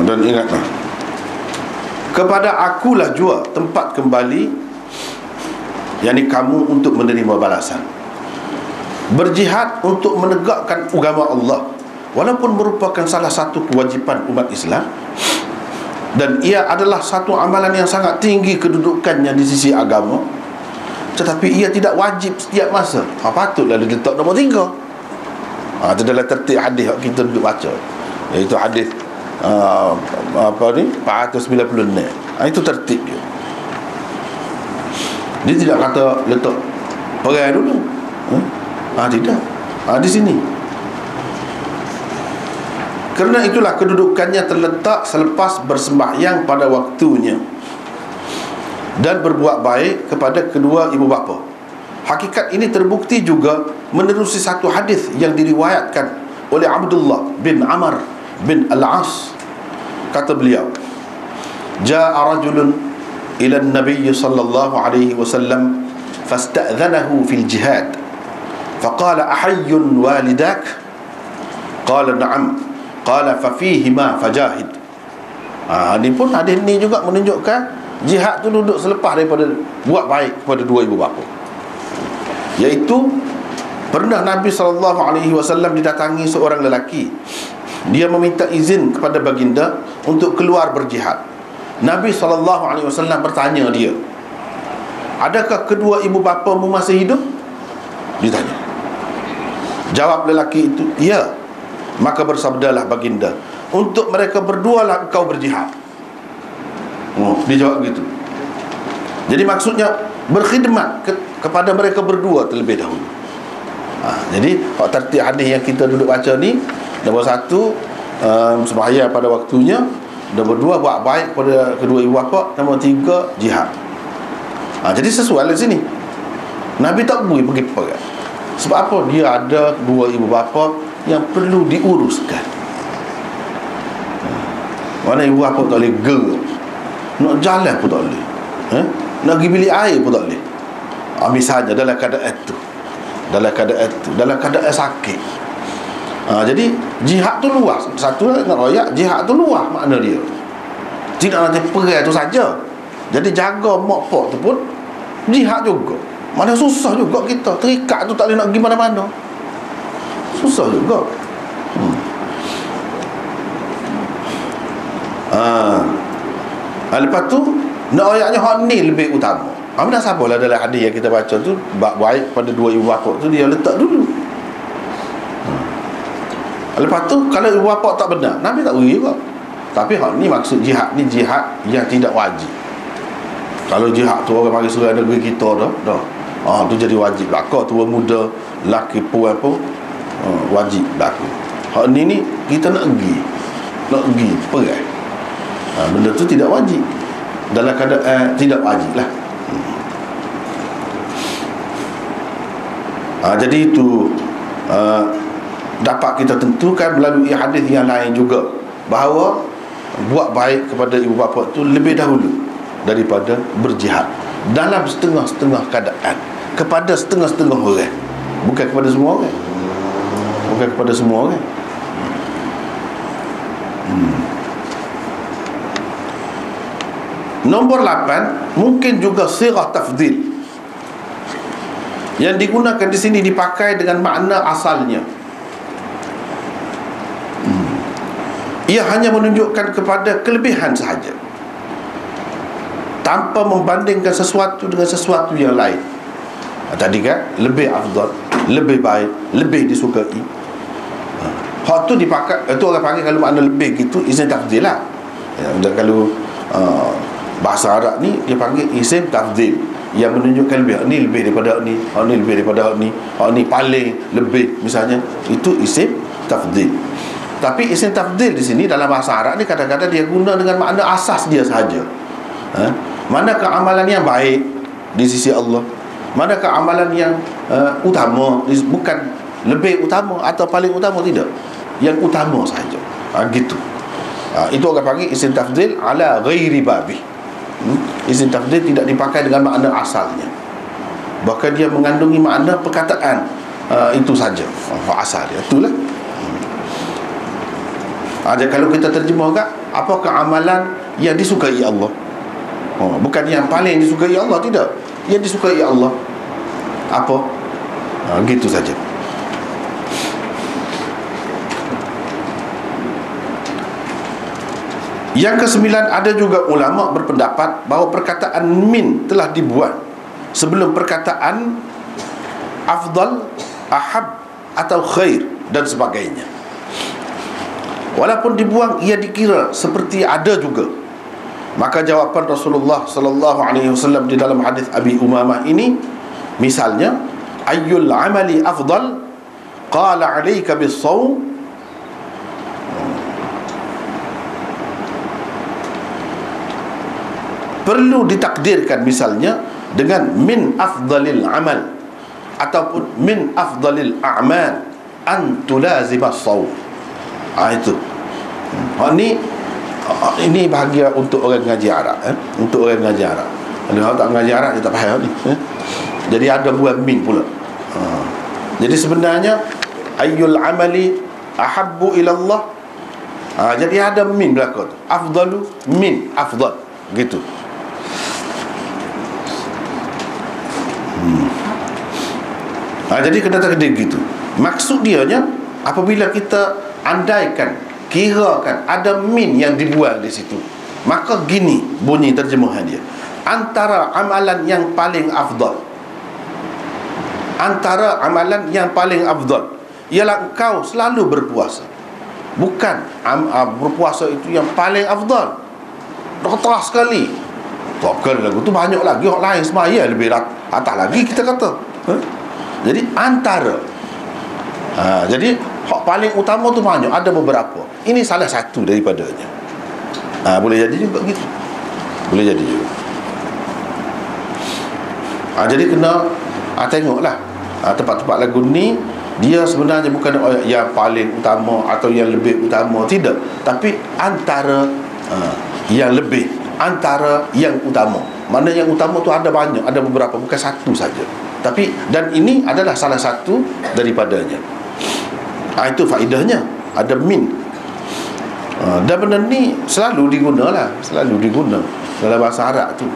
dan ingatlah kepada akulah jua tempat kembali, yakni kamu untuk menerima balasan. Berjihad untuk menegakkan agama Allah walaupun merupakan salah satu kewajipan umat Islam, dan ia adalah satu amalan yang sangat tinggi kedudukannya di sisi agama, tetapi ia tidak wajib setiap masa. Patutlah diletak nombor 3. Itu dalam tertib hadis yang kita duduk baca, iaitu hadis 496. Itu tertib dia. Dia tidak kata letak perai dulu. Tidak. Di sini. Kerana itulah kedudukannya terletak selepas bersembahyang pada waktunya dan berbuat baik kepada kedua ibu bapa. Hakikat ini terbukti juga menerusi satu hadis yang diriwayatkan oleh Abdullah bin Amr bin Al-As. Kata beliau, Ja'a rajulun ila an-nabiy sallallahu alaihi wasallam fasta'dhanahu fil jihad faqala ahayyun walidak qala na'am qala fa fihima fajahid. Ini pun hadis ni juga menunjukkan jihad tu duduk selepas daripada buat baik kepada dua ibu bapa. Iaitu pernah Nabi SAW didatangi seorang lelaki. Dia meminta izin kepada baginda untuk keluar berjihad. Nabi SAW bertanya dia, adakah kedua ibu bapamu masih hidup? Ditanya. Jawab lelaki itu, ya. Maka bersabdalah baginda, untuk mereka berdua lah engkau berjihad. Dia jawab gitu. Jadi maksudnya berkhidmat kepada mereka berdua terlebih dahulu. Jadi tertib hadis yang kita duduk baca ni, nombor 1, sembahyang pada waktunya. Nombor 2, buat baik kepada kedua ibu bapa. Nombor 3, jihad. Jadi sesuai di sini. Nabi tak boleh pergi perang. Sebab apa? Dia ada dua ibu bapa yang perlu diuruskan. Mana ibu bapa tak boleh gerak, nak jalan pun tak boleh, nak pergi bilik air pun tak boleh. Misalnya dalam keadaan itu, dalam keadaan sakit. Jadi jihad tu luas. Satu nak royak, jihad tu luas makna dia. Tidak nanti perang tu saja. Jadi jaga mak pak tu pun jihad juga. Mana susah juga kita. Terikat tu tak boleh nak pergi mana-mana. Susah juga. Lepas tu nak ayatnya hak ni lebih utama. Mana sabarlah dalam hadis yang kita baca tu, baik pada dua ibu bapa tu dia letak dulu. Lepas tu kalau ibu bapa tak benar, Nabi tak beri juga. Tapi hak ni maksud jihad ni, jihad yang tidak wajib. Kalau jihad tu orang bagi suruh negeri kita dah. Tu jadi wajib belaka. Tua muda, laki puan pun wajib berlaku. Hak ni kita nak pergi perang. Benda tu tidak wajib. Dalam keadaan tidak wajib lah. Jadi itu dapat kita tentukan melalui hadis yang lain juga, bahawa buat baik kepada ibu bapa tu lebih dahulu daripada berjihad dalam setengah-setengah keadaan, kepada setengah-setengah orang, bukan kepada semua orang. Bukan kepada semua orang. Nombor 8, mungkin juga sirah tafdil yang digunakan di sini dipakai dengan makna asalnya. Ia hanya menunjukkan kepada kelebihan sahaja, tanpa membandingkan sesuatu dengan sesuatu yang lain. Tadi kan lebih afdal, lebih baik, lebih disukai. Hak tu dipakai, itu orang panggil kalau makna lebih gitu isim tafdil lah. Kalau bahasa Arab ni dia panggil isim tafdil, yang menunjukkan lebih. Ni lebih daripada ni, ni lebih daripada ni, ni paling lebih misalnya. Itu isim tafdil. Tapi isim tafdil di sini dalam bahasa Arab ni kadang-kadang dia guna dengan makna asas dia sahaja. Manakah amalan yang baik di sisi Allah, manakah amalan yang utama, bukan lebih utama atau paling utama, tidak, yang utama sahaja. Gitu. Itu orang panggil isim tafdil ala ghairi babi. Isim tafdil tidak dipakai dengan makna asalnya, bahkan dia mengandungi makna perkataan itu saja, asal dia itulah. Jadi kalau kita terjemahkan, apakah amalan yang disukai Allah? Bukan yang paling disukai Allah, tidak, yang disukai Allah apa? Gitu saja. Yang ke-9, ada juga ulama berpendapat bahawa perkataan min telah dibuat sebelum perkataan afdal, ahab atau khair dan sebagainya. Walaupun dibuang, ia dikira seperti ada juga. Maka jawapan Rasulullah sallallahu alaihi wasallam di dalam hadis Abi Umamah ini, misalnya, ayyul amali afdal? Qala 'alaika bis-shaum. Perlu ditakdirkan misalnya dengan min afdalil amal ataupun min afdalil a'mal an tulazima as-shaum. Itu. Ini bahagia untuk orang ngaji Arab, untuk orang ngaji Arab. Kalau tak ngaji Arab dia tak faham ni. Jadi ada buat min pula. Jadi sebenarnya ayyul amali ahabbu ila Allah. Jadi ada min belakang tu. Afdalu min afdal, gitu. Jadi kena takdir gitu. Maksud dianya, apabila kita andaikan kirakan ada min yang dibuang di situ, maka gini bunyi terjemahan dia: antara amalan yang paling afdal, antara amalan yang paling afdal ialah engkau selalu berpuasa. Bukan berpuasa itu yang paling afdal. Dah keras sekali. Takkan lagu tu banyak lagi orang lain semaya lebih atas lagi kita kata. Jadi antara jadi hak paling utama tu banyak, ada beberapa. Ini salah satu daripadanya. Boleh jadi juga gitu. Boleh jadi juga. Jadi kena tengoklah tempat-tempat lagu ni, dia sebenarnya bukan yang paling utama atau yang lebih utama, tidak, tapi antara yang lebih, antara yang utama. Mana yang utama tu ada banyak, ada beberapa, bukan satu saja. Tapi dan ini adalah salah satu daripadanya. Itu faedahnya, ada min. Dan benda ni selalu diguna dalam bahasa Arab tu.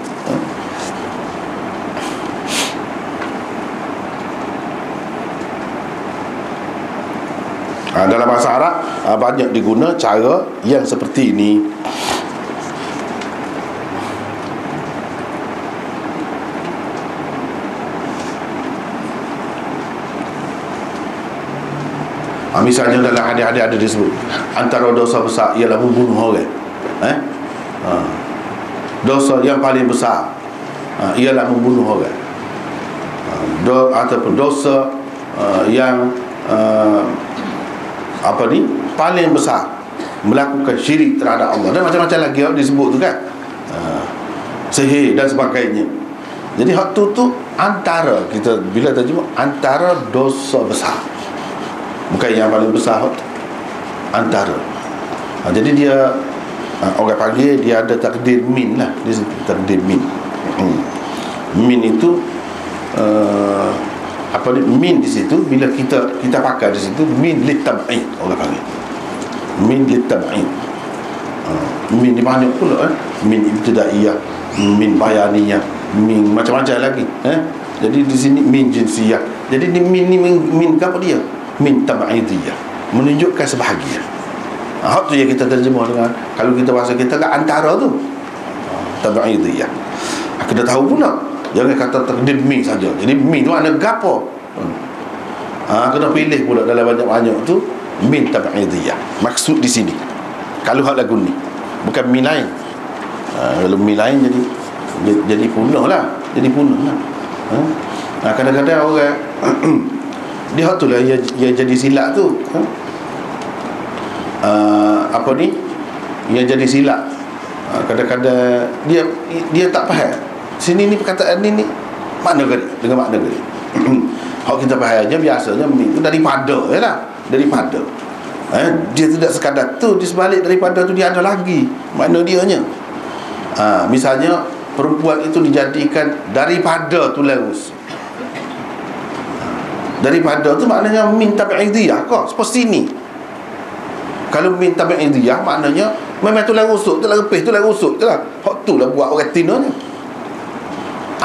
Dalam bahasa Arab banyak diguna cara yang seperti ini. Misalnya dalam hadis-hadis ada disebut antara dosa besar ialah membunuh orang. Dosa yang paling besar ialah membunuh orang. Ataupun dosa yang paling besar, melakukan syirik terhadap Allah, dan macam-macam lagi disebut tu kan, sihir dan sebagainya. Jadi hak tu antara, kita bila terjemah antara dosa besar, bukan yang paling besar, antara. Jadi dia orang panggil dia ada takdir min lah di situ, takdir min. Min itu min di situ, bila kita pakai di situ min litab'id, orang panggil min litab'id. Min ni banyak pula min ibtidaiyah, min bayaniyah, min macam-macam lagi. Jadi di sini min jinsiyah. Jadi di min ni min apa dia? Min tab'idiyah, menunjukkan sebahagian. Hak tu yang kita terjemah dengan, kalau kita bahasa kita kan antara tu tab'idiyah. Aku dah tahu pula, jangan kata takdir min saja. Jadi min tu ada gapo? Kena pilih pula dalam banyak-banyak tu min tab'idiyah. Maksud di sini kalau hak lagu ni, bukan min lain. Kalau min lain jadi punah lah. Kadang-kadang orang dia hak tu lah ia jadi silap tu. Ia jadi silap. Kadang-kadang dia tak faham. Sini ni perkataan ni makna gari dengan makna gari. Hak kita fahamnya biasanya itu daripada daripada. Dia tidak sekadar tu, di sebalik daripada tu dia ada lagi makna dianya. Misalnya perempuan itu dijadikan daripada tulang rusuk. Daripada tu maknanya min tab'idiyah kok, seperti sini. Kalau min tab'idiyah maknanya memang tulang rusuk, tulang lepis, tulang rusuk je lah. Hak tu lah buat orang tinanya.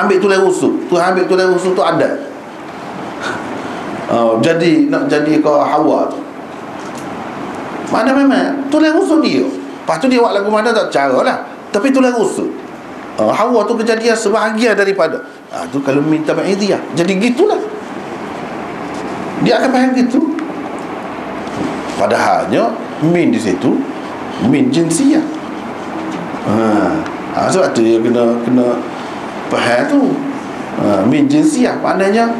Ambil tulang rusuk, ambil tulang rusuk tu ada. Nak jadi kau Hawa tu. Mana memang tulang rusuk dia. Lepas tu dia buat lagu mana tak cara lah, tapi tulang rusuk. Hawa tu kejadian sebahagian daripada. Tu kalau min tab'idiyah. Jadi gitulah. Dia akan faham gitu. Padahalnya min di situ min jinsiyah. Sebab tu dia kena faham tu. Min jinsiyah maknanya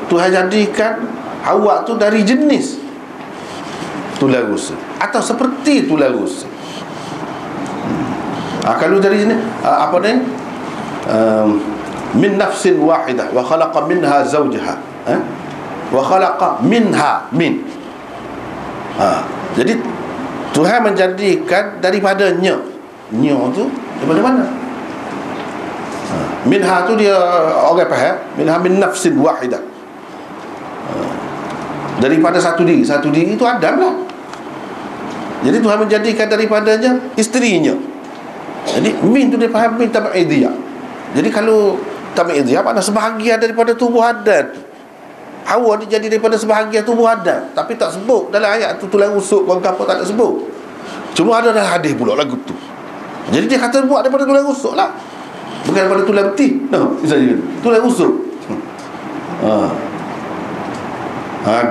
Tuhan jadikan Hawa tu dari jenis tulang rusuk atau seperti tulang rusuk. Kalau dari jenis min nafsin wahidah wa khalaqa minha zawjaha, wa khalaqa minha min. Jadi Tuhan menjadikan daripadanya. Nya tu daripada mana? Minha tu dia orang faham, minha min nafsin wahidah, daripada satu diri itu Adam lah. Jadi Tuhan menjadikan daripadanya isterinya. Jadi min tu dia faham min tab'idiyah. Jadi kalau tab'idiyah makna sebahagian daripada tubuh Adam. Hawa dia jadi daripada sebahagian tubuh Adam, tapi tak sebut dalam ayat tu tulang rusuk kau apa tak ada sebut. Cuma ada dalam hadis pula lagu tu. Jadi dia kata buat daripada tulang rusuk lah, bukan daripada tulang betis. No, misalnya tulang rusuk.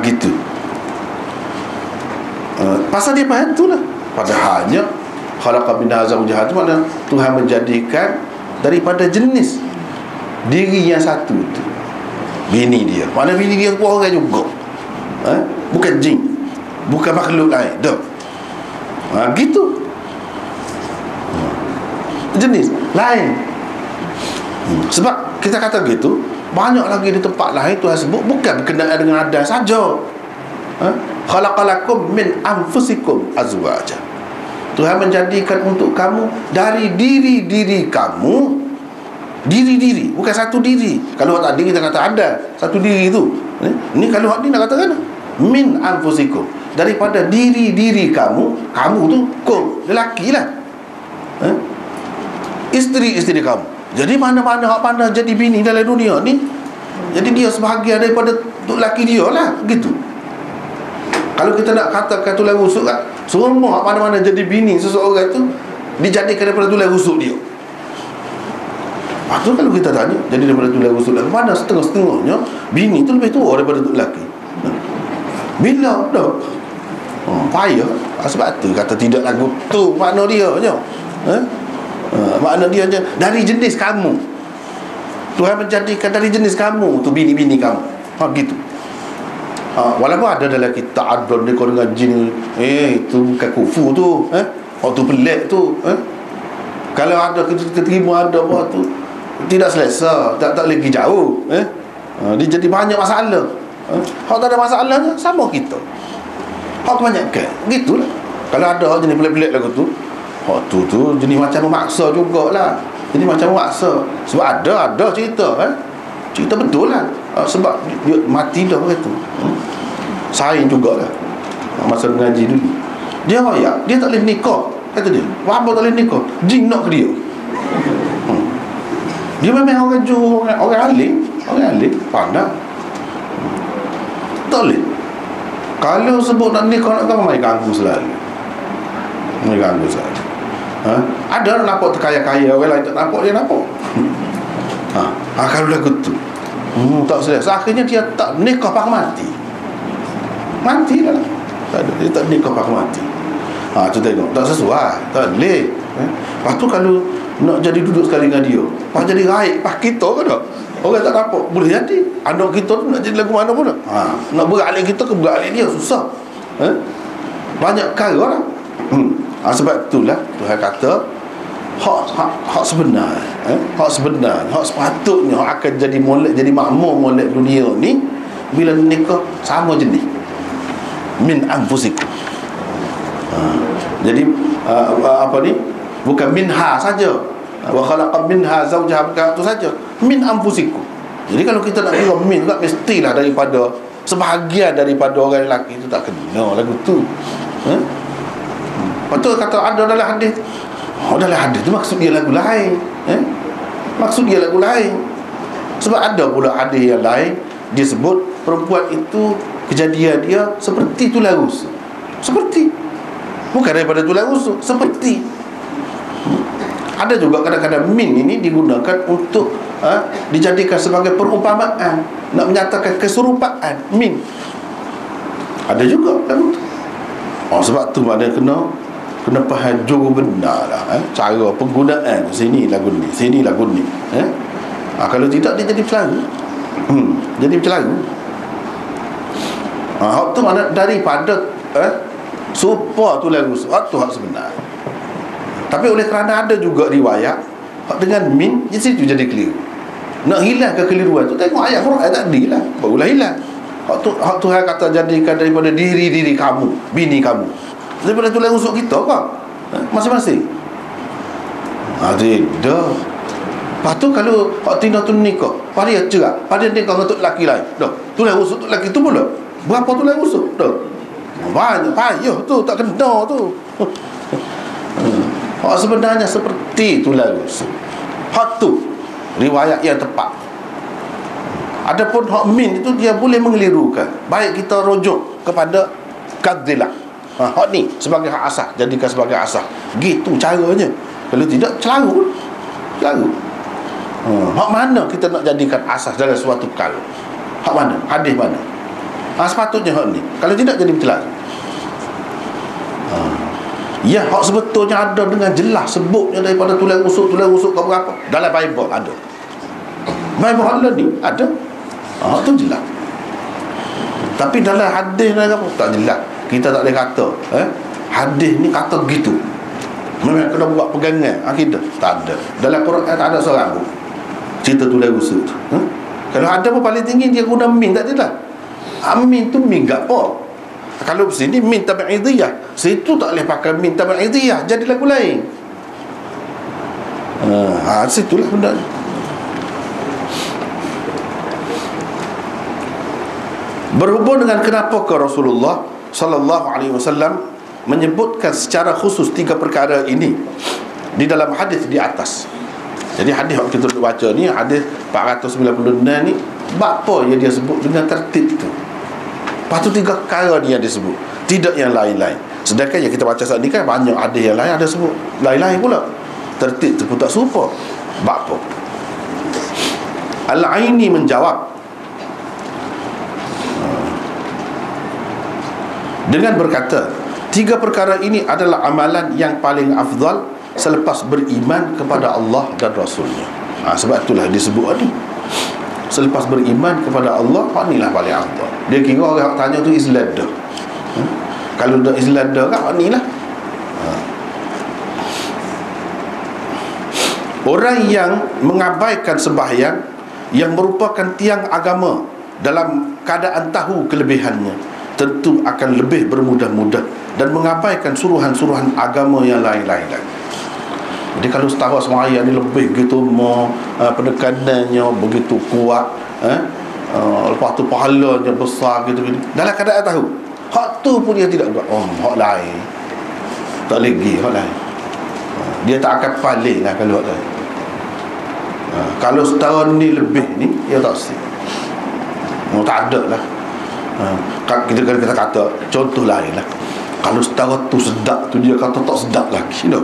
Gitu. Pasal dia faham tu lah. Padahalnya khalaqa minha zawjaha tu makna Tuhan menjadikan daripada jenis diri yang satu tu bini dia. Mana bini dia pun orang juga, bukan jin, bukan makhluk lain dah. Gitu. Jenis lain. Sebab kita kata gitu, banyak lagi di tempat lain Tuhan sebut bukan berkenaan dengan Adam saja. Khalaqalakum min anfusikum azwaja. Tuhan menjadikan untuk kamu dari diri-diri kamu, diri-diri, bukan satu diri. Kalau tadi kita kata ada satu diri itu, ni kalau hak ni nak katakan min anfusikum, daripada diri-diri kamu. Kamu tu kum, lelaki lah, isteri-isteri kamu. Jadi mana-mana hak pandang jadi bini dalam dunia ni, jadi dia sebahagian daripada lelaki dia lah, gitu. Kalau kita nak katakan tulang rusuk kan, semua mana-mana jadi bini seseorang tu dijadikan daripada tulang rusuk dia. Lepas tu kalau kita tanya, jadi daripada tulang rusuk lelaki, mana setengah-setengahnya bini tu lebih tua daripada lelaki. Bila dah payah. Sebab tu kata tidak lagu tu makna dia je. Makna dia je dari jenis kamu. Tuhan menjadikan dari jenis kamu tu bini-bini kamu. Gitu. Walaupun ada dalam kitab adon dia dengan jin, itu bukan kufu tu, waktu pelik tu, kalau ada kita terima ada apa tu tidak selesa, tak lagi jauh, dia jadi banyak masalah. Hak tak ada masalahnya sama kita, hak kebanyakan gitulah. Kalau ada hak jenis pelik-pelik lagu tu, hak tu jenis macam memaksa jugalah, jadi macam memaksa. Sebab ada cerita, cerita betul lah. Sebab dia mati dah kata. Sain jugalah. Masa mengaji dulu, dia royak, dia tak boleh nikah, kata dia. Apa tak boleh nikah? Jin nak ke dia. Dia memang orang jauh, orang alim, pandai. Tak boleh. Kalau sebut nak nikah nak kau, mai ganggu selalu. Ada orang nampak terkaya-kaya, orang lain tak nampak, dia nampak. Kalau lagu tu tak selesa, akhirnya dia tak nikah pak mati lah. Dia tak nikah pak mati. Tu tengok, tak sesuai, tak boleh. Lepas tu kalau nak jadi duduk sekali dengan dia, pas jadi raib pas kita ke tak, orang tak nampak, boleh jadi anak kita tu nak jadi lagu mana pun nak beralih kita ke beralih dia, susah. Banyak perkara lah. Sebab itulah Tuhan kata hak sebenar, hak sepatutnya hak akan jadi molek, jadi makmur molek dunia ni bila nikah sama jenis min anfusikum. Jadi apa ni, bukan minha saja, wa khalaqa minha zawjaha, bukan itu saja, min anfusikum. Jadi kalau kita nak kira min tak mestilah daripada sebahagian daripada orang lelaki, itu tak kena lagu tu. Betul kata ada dalam hadis. Dalam hadis tu maksud dia lagu lain, maksud dia lagu lain. Sebab ada pula hadis yang lain, dia sebut perempuan itu kejadian dia seperti tulang rusuk. Seperti, bukan daripada tulang rusuk, seperti. Ada juga kadang-kadang min ini digunakan untuk dijadikan sebagai perumpamaan, nak menyatakan keserupaan. Min ada juga lagu tu. Sebab tu maknanya kena faham juru benar lah, cara penggunaan. Sini lagu ni, sini lagu ni. Kalau tidak dia jadi pelagu. Jadi pelagu. Hak tu mana daripada supaya tu lagu tu hak sebenar. Tapi oleh kerana ada juga riwayat hak dengan min, di situ jadi keliru. Nak hilang kekeliruan tu, tengok ayat Quran tadi lah, barulah hilang. Hak Tuhan kata jadikan daripada diri-diri kamu, bini kamu, daripada tulang rusuk kita kok, masing-masing. Tidak. Lepas tu kalau hak tina tu nikah, pada dia cerai, pada dia nikah untuk lelaki lain, dah tulang rusuk untuk lelaki tu pula berapa tulang rusuk, dah banyak payah tu, tak kena tu. Hak sebenarnya seperti tulang rusuk. Hak tu riwayat yang tepat. Adapun hak min itu dia boleh mengelirukan. Baik kita rujuk kepada kadzilah. Hak ni sebagai hak asas, jadikan sebagai asas. Gitu caranya. Kalau tidak celaru. Hak mana kita nak jadikan asas dalam suatu perkara? Hak mana? Hadis mana? Sepatutnya hak ni. Kalau tidak jadi bercelaru. Ya, hak sebetulnya ada dengan jelas sebutnya daripada tulang rusuk ke berapa. Dalam Bible ada. Bible ada ni ada. Tu jelas. Tapi dalam hadis ni apa? Tak jelas. Kita tak boleh kata hadis ni kata begitu. Memang kena buat pegangan akidah. Tak ada. Dalam Quran tak ada seorang pun cerita tulang rusuk tu. Kalau ada pun paling tinggi dia guna min, tak jelas. Min tu min apa? Kalau sini min tabi'idiyah, situ tak boleh pakai min tabi'idiyah, jadi lagu lain. Situlah benda ni. Berhubung dengan kenapa ke Rasulullah sallallahu alaihi wasallam menyebutkan secara khusus 3 perkara ini di dalam hadis di atas. Jadi hadis yang kita baca ni, hadis 496 ni, bab apa yang dia sebut dengan tertib tu. Lepas tu 3 perkara ni yang disebut, tidak yang lain-lain. Sedangkan yang kita baca saat ni kan banyak hadis yang lain ada sebut lain-lain pula. Tertib tu pun tak serupa. Bab apa? Al-Aini menjawab dengan berkata, 3 perkara ini adalah amalan yang paling afdal selepas beriman kepada Allah dan Rasulnya. Sebab itulah disebut ni. Selepas beriman kepada Allah, inilah paling afdal. Dia kira orang tanya tu Islam dah. Kalau dah Islam dah kan, inilah. Orang yang mengabaikan sembahyang yang merupakan tiang agama dalam keadaan tahu kelebihannya, tentu akan lebih bermudah-mudah dan mengabaikan suruhan-suruhan agama yang lain-lain lagi. Jadi kalau setara semaya ni lebih gitu penekanannya begitu kuat, lepas tu pahalanya besar gitu, dalam keadaan tahu hak tu pun dia tidak buat. Hak lain tak lagi, hak lain dia tak akan paling lah kalau hak lain. Kalau setara ni lebih ni dia tak mesti. Tak ada lah. Kita kata contoh lain lah. Kalau setara tu sedap tu, dia kata tak sedap lagi, no.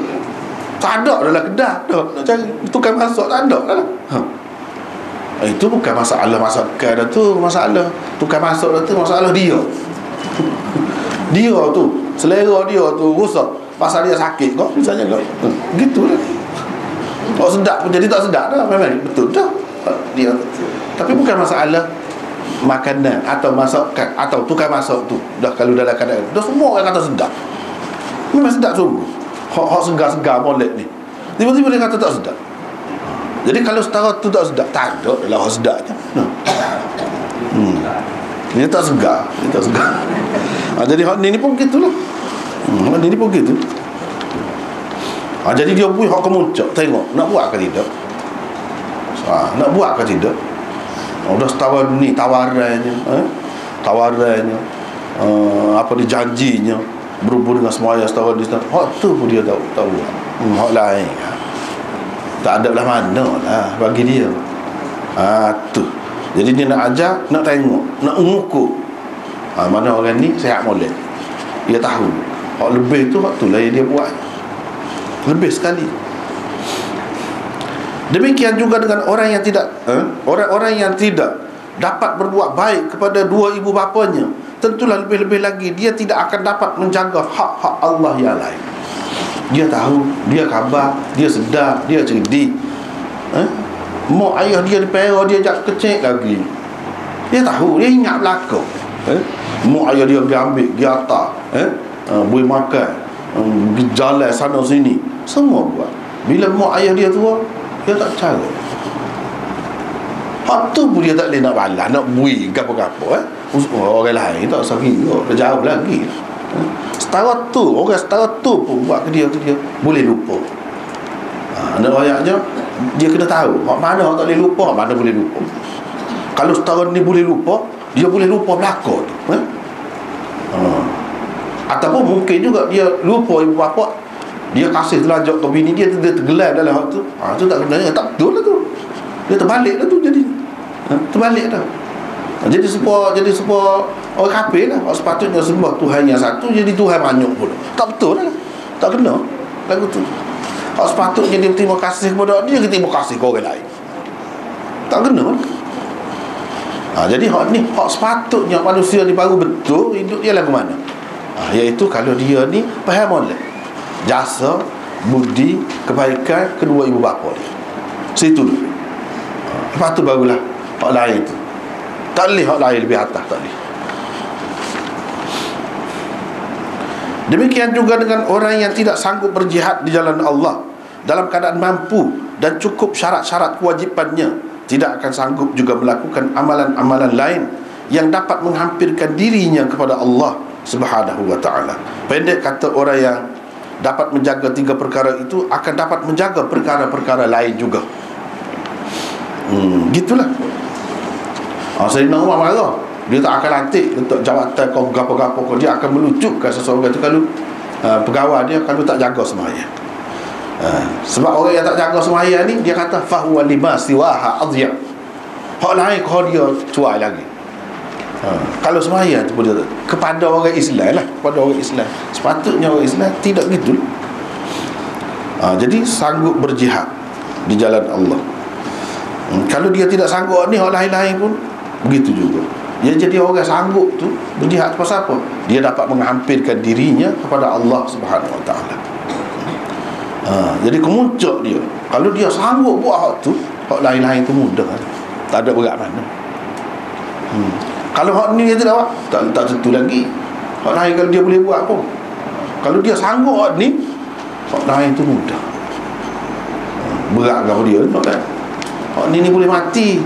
Tak ada dalam kedah dah. Nak cari tukang masak tak ada lah. Itu bukan masalah masakan dah tu, masalah tukang masak dah tu, masalah dia. Dia tu, selera dia tu rosak pasal dia sakit kau misalnya kau. Gitulah. Oh sedap pun jadi tak sedap dah, memang betul dah. Dia. Tapi bukan masalah makanan atau masakan atau tukang masak tu. Dah kalau dalam keadaan dah semua orang kata sedap. Memang sedap sungguh. Hak segar-segar molek ni, tiba-tiba dia kata tak sedap. Jadi kalau setara tu tak sedap, tak ada dalam hak sedapnya. Dia tak segar, dia tak segar. Jadi hak ni pun gitulah. Hak ni pun gitu. Jadi dia buat hak kemuncak, tengok nak buat ke tidak. Nak buat ke tidak. Dah setara ni tawarannya, apa dia janjinya berhubung dengan semua yang setahun di sana. Hak tu pun dia tahu. Hak lain tak ada belah mana lah bagi dia. Tu. Jadi dia nak ajar, nak tengok, nak mengukur mana orang ni sihat molek. Dia tahu hak lebih tu, hak tu lah yang dia buat lebih sekali. Demikian juga dengan orang yang tidak orang-orang yang tidak dapat berbuat baik kepada dua ibu bapanya, tentulah lebih-lebih lagi dia tidak akan dapat menjaga hak-hak Allah yang lain. Dia tahu, dia khabar, dia sedar, dia cerdik. Mak ayah dia dipera, dia jak kecil lagi. Dia tahu, dia ingat belakang. Mak ayah dia pergi ambil, pergi atas, boleh makan, pergi jalan sana sini, semua buat. Bila mak ayah dia tua, dia tak cara. Hak tu pun dia tak boleh nak balas, nak bui gapo-gapo. Orang lain tak usah pergi, dia jauh lagi. Setara tu, orang setara tu pun buat ke dia boleh lupa. Nak ayatnya dia kena tahu hak mana hak tak boleh lupa, hak mana boleh lupa. Kalau setara ni boleh lupa, dia boleh lupa belakang tu. Ataupun mungkin juga dia lupa ibu bapa, dia kasih telajak ke bini dia, dia tergelam dalam hak tu. Tu tak kena, tak betul lah tu. Dia terbalik lah tu jadi. Terbalik dah. Jadi sebuah orang kafir lah. Sepatutnya sembah Tuhan yang satu jadi Tuhan banyak pula. Tak betul lah. Tak kena lagu tu. Sepatutnya dia terima kasih kepada dia, dia terima kasih kepada orang lain. Tak kena lah. Jadi hak ni, hak sepatutnya manusia ni baru betul hidup dia lagu mana? Iaitu kalau dia ni faham oleh jasa, budi, kebaikan kedua ibu bapa dia. Situ dulu. Lepas tu barulah hak lain tu. Tak boleh hak lain lebih atas, tak boleh. Demikian juga dengan orang yang tidak sanggup berjihad di jalan Allah dalam keadaan mampu dan cukup syarat-syarat kewajipannya, tidak akan sanggup juga melakukan amalan-amalan lain yang dapat menghampirkan dirinya kepada Allah Subhanahu wa ta'ala. Pendek kata, orang yang dapat menjaga tiga perkara itu akan dapat menjaga perkara-perkara lain juga. Gitulah. Sayyidina Umar marah. Dia tak akan lantik untuk jawatan kau gapo-gapo kau. Dia akan melucutkan seseorang itu kalau pegawai dia kalau tak jaga sembahyang. Sebab orang yang tak jaga sembahyang ni, dia kata fahuwa lima siwaha adhiya. Hak lain kau dia cuai lagi. Kalau sembahyang tu dia kepada orang Islam lah, kepada orang Islam. Sepatutnya orang Islam tidak gitu. Jadi sanggup berjihad di jalan Allah. Kalau dia tidak sanggup ni, hak lain-lain pun begitu juga. Dia jadi orang sanggup tu berjihad pasal apa? Dia dapat menghampirkan dirinya kepada Allah Subhanahu wa ta'ala. Jadi kemuncak dia. Kalau dia sanggup buat hak tu, hak lain-lain tu mudah. Tak ada berat mana. Kalau hak ni dia tidak buat, tak tentu lagi. Hak lain kalau dia boleh buat pun. Kalau dia sanggup hak ni, hak lain tu mudah. Berat kau dia tak? Hak ni boleh mati,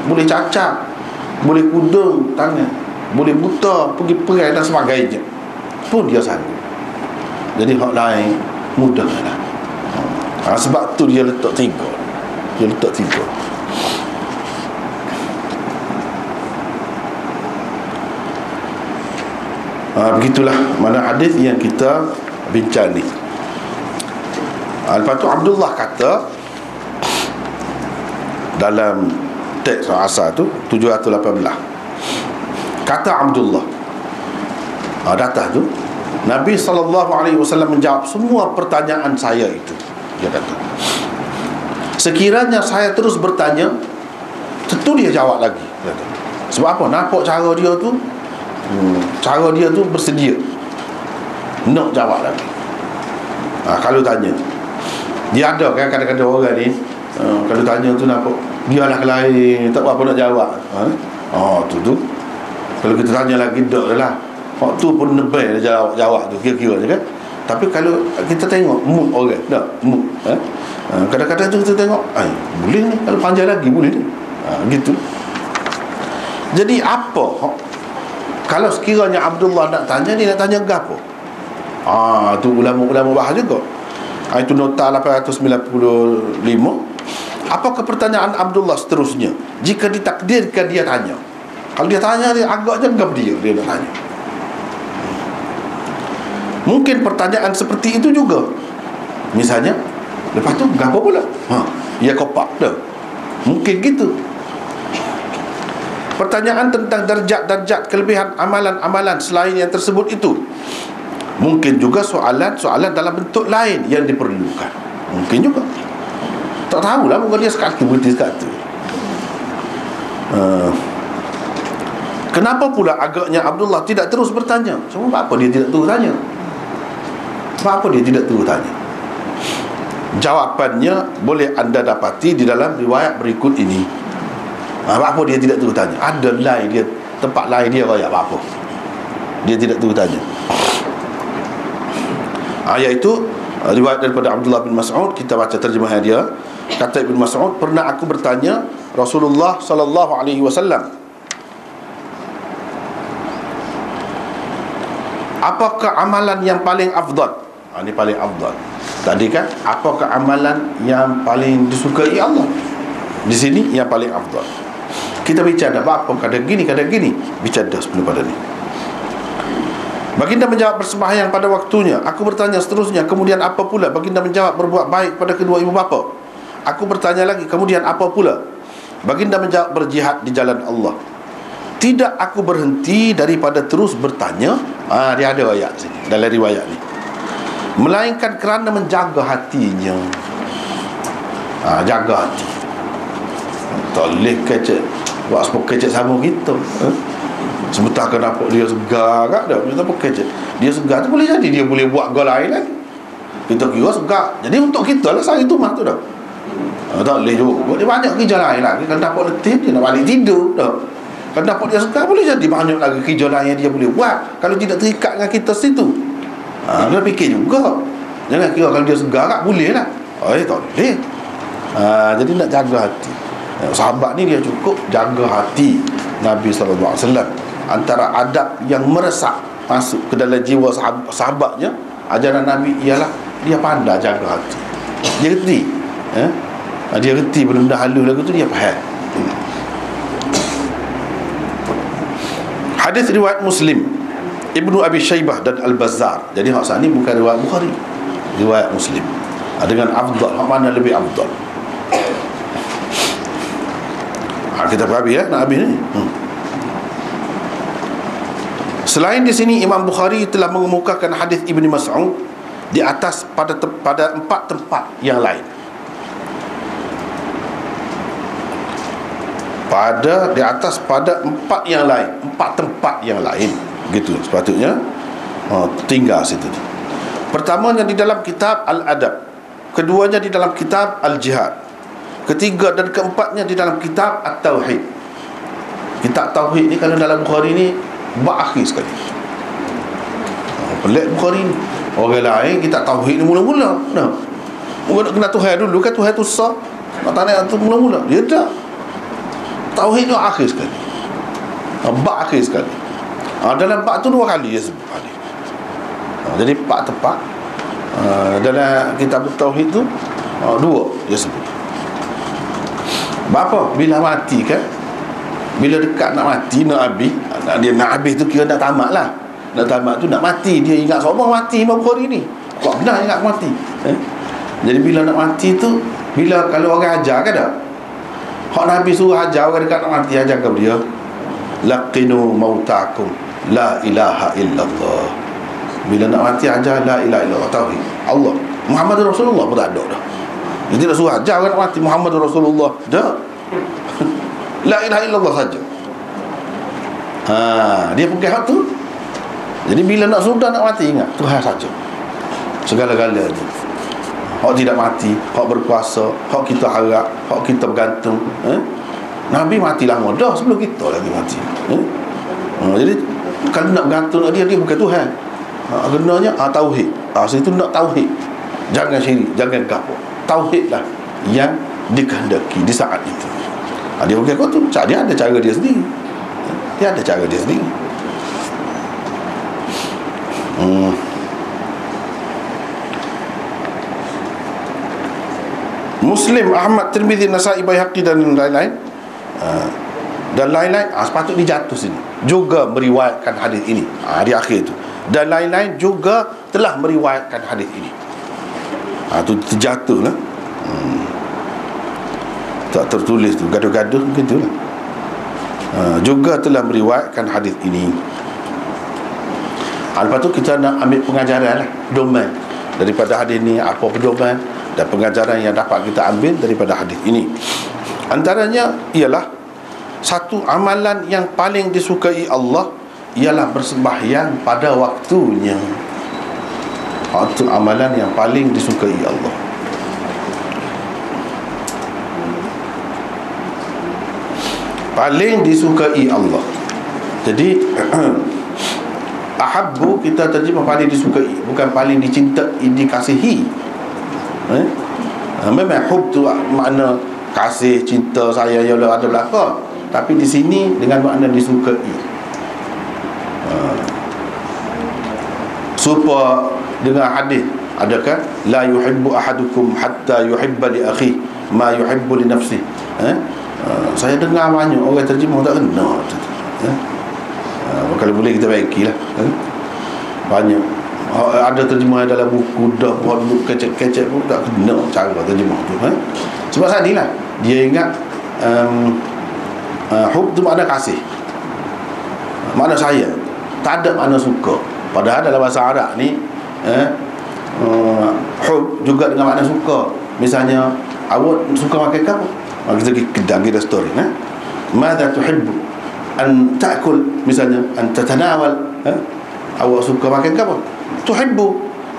boleh cacat, boleh kudung tangan, boleh buta, pergi perang dan sebagainya, pun dia sanggup. Jadi hak lain mudah lah. Sebab tu dia letak tiga. Begitulah mana hadis yang kita bincang ni. Lepas tu Abdullah kata dalam teks asal tu 718, kata Abdullah, datang tu Nabi SAW menjawab semua pertanyaan saya itu. Dia kata, sekiranya saya terus bertanya, tentu dia jawab lagi. Dia kata. Sebab apa? Nampak cara dia tu, bersedia nak jawab lagi. Kalau tanya, dia ada kan kadang-kadang orang ni, kalau tanya tu nampak biarlah ke lain, tak apa nak jawab. Tu kalau kita tanya lagi dak lah. Waktu pun lebih dia jawab tu kira-kira je kan. Tapi kalau kita tengok mood orang, dah mood, kadang-kadang tu kita tengok, boleh ni, kalau panjang lagi boleh ni, gitu. Jadi apa kalau sekiranya Abdullah nak tanya, dia nak tanya ke apa? Tu ulama-ulama bahas juga. Itu nota 895. Apakah pertanyaan Abdullah seterusnya jika ditakdirkan dia tanya? Kalau dia tanya, dia agak jengkap dia nak tanya. Mungkin pertanyaan seperti itu juga. Misalnya, lepas tu apa pula? Ya kopak dah. Mungkin gitu. Pertanyaan tentang darjat-darjat kelebihan amalan-amalan selain yang tersebut itu. Mungkin juga soalan-soalan dalam bentuk lain yang diperlukan. Mungkin juga. Tak tahulah, mungkin dia sekatu berhenti sekatu. Kenapa pula agaknya Abdullah tidak terus bertanya? Sebab apa dia tidak terus tanya? Sebab apa dia tidak terus tanya? Jawapannya boleh anda dapati di dalam riwayat berikut ini. Apa dia tidak terus tanya? Ada lain dia, tempat lain dia kaya apa? Dia tidak terus tanya. Iaitu riwayat daripada Abdullah bin Mas'ud. Kita baca terjemahan dia. Kata Ibn Mas'ud, pernah aku bertanya Rasulullah SAW, apakah amalan yang paling afdal? Ini paling afdal. Tadi kan, apakah amalan yang paling disukai Allah? Di sini yang paling afdal. Kita bicara apa kadang gini bicara sebelum pada ni. Baginda menjawab bersembahyang pada waktunya. Aku bertanya seterusnya, kemudian apa pula? Baginda menjawab berbuat baik pada kedua ibu bapa. Aku bertanya lagi, kemudian apa pula? Baginda menjawab, berjihad di jalan Allah. Tidak aku berhenti daripada terus bertanya. Dia ada ayat sini dalam riwayat ni, melainkan kerana menjaga hatinya. Jaga hati. Tak boleh kecek buat sebab kecek sama kita. Sebentar ke nampak dia segar tak dah. Kita apa kecek dia segar tu, boleh jadi dia boleh buat gol lain lagi. Kita kira segar. Jadi untuk kita lah sehari tu mah tu dah. Tak boleh juga. Dia banyak kerja lain lagi. Kalau dapat letih dia nak balik tidur dah. Kalau dapat dia segar, boleh jadi banyak lagi kerja lain yang dia boleh buat kalau tidak terikat dengan kita situ. Dia fikir juga. Jangan kira kalau dia segar tak boleh lah. Tak boleh. Jadi nak jaga hati. Sahabat ni dia cukup jaga hati Nabi SAW. Antara adab yang meresap masuk ke dalam jiwa sahabatnya, ajaran Nabi ialah dia pandai jaga hati. Dia reti. Dia reti benda halus lagu tu, dia faham. Hadis riwayat Muslim, Ibnu Abi Syaibah dan Al-Bazzar. Jadi hak ni bukan riwayat Bukhari, riwayat Muslim. Dengan afdal, hak mana lebih afdal? Kita berhabis ya, nak habis ni. Selain di sini, Imam Bukhari telah mengemukakan hadis Ibni Mas'ud di atas pada 4 tempat yang lain. Di atas pada 4 yang lain, 4 tempat yang lain. Begitu sepatutnya. Tinggal situ. Pertamanya di dalam kitab Al-Adab, keduanya di dalam kitab Al-Jihad, ketiga dan keempatnya di dalam kitab At-Tauhid. Kitab Tauhid ni kalau dalam Bukhari ni bab akhir sekali. Pelik Bukhari ni. Orang lain kitab Tauhid ni mula-mula. Mungkin nak kena Tuhan dulu kan, Tuhan tu sah. Nak tanya tu mula-mula. Dia tak. Tauhid ni akhir sekali. Bab akhir sekali. Dalam bab tu 2 kali dia sebut hadis. Jadi 4 tempat dalam kitab Tauhid tu 2 dia sebut. Bapa bila mati kan, bila dekat nak mati, nak habis, dia nak habis tu kira nak tamat lah. Nak tamat tu nak mati, dia ingat seorang mati Imam Bukhari ni. Kok benar ingat mati. Jadi bila nak mati tu, bila kalau orang ajar kan dah, hak Nabi suruh ajar orang dekat nak mati, ajar ke dia, laqinu mautakum la ilaha illallah. Bila nak mati ajar la ilaha illallah, tauhid Allah Muhammad Rasulullah pun tak ada dah. Dia tidak suruh ajar orang nak mati Muhammad Rasulullah dah. La ilaha illallah saja. Dia pegang hak tu. Jadi bila nak sudah nak mati, ingat Tuhan saja segala-galanya. Hak tidak mati, hak berkuasa, hak kita harap, hak kita bergantung. Nabi mati lama dah sebelum kita lagi mati. Jadi kalau nak bergantung dia bukan Tuhan. Gunanya tauhid. Situ nak tauhid. Jangan syirik, jangan kapur. Tauhid lah yang dikehendaki di saat itu. Dia bukan kau tu, dia ada cara dia sendiri. Dia ada cara dia sendiri. Muslim, Ahmad, Tirmizi, Nasai, Baihaqi dan lain-lain. Dan lain-lain sepatutnya jatuh sini juga meriwayatkan hadis ini. Di akhir tu. Dan lain-lain juga telah meriwayatkan hadis ini. Tu terjatuh lah. Tak tertulis tu, gaduh-gaduh begitu lah. Juga telah meriwayatkan hadis ini. Lepas tu kita nak ambil pengajaran lah, domain daripada hadis ni, apa pedoman dan pengajaran yang dapat kita ambil daripada hadis ini. Antaranya ialah, satu amalan yang paling disukai Allah ialah bersembahyang pada waktunya. Itu amalan yang paling disukai Allah. Paling disukai Allah. Jadi ahabbu kita terjemah paling disukai, bukan paling dicintai, dikasihi. Memang hub tu makna kasih, cinta, sayang yang ada belakang, tapi di sini dengan makna disukai. Supaya dengan hadis adakah la yuhibbu ahadukum hatta yuhibba li akhi ma yuhibbu li nafsi. Saya dengar banyak orang terjemah tak kena. Kalau boleh kita baikilah. Banyak ada terjemah dalam buku dah buat kecek-kecek pun tak kena cara terjemah tu. Sebab tadilah dia ingat hub tu makna kasih, makna sayang, tak ada makna suka. Padahal dalam bahasa Arab ni hub juga dengan makna suka. Misalnya, awak suka makan apa? Kita pergi kedai, kita story, madza tuhibbu an ta'kul, misalnya an tatanawal, awak suka makan apa? Tuhibbu,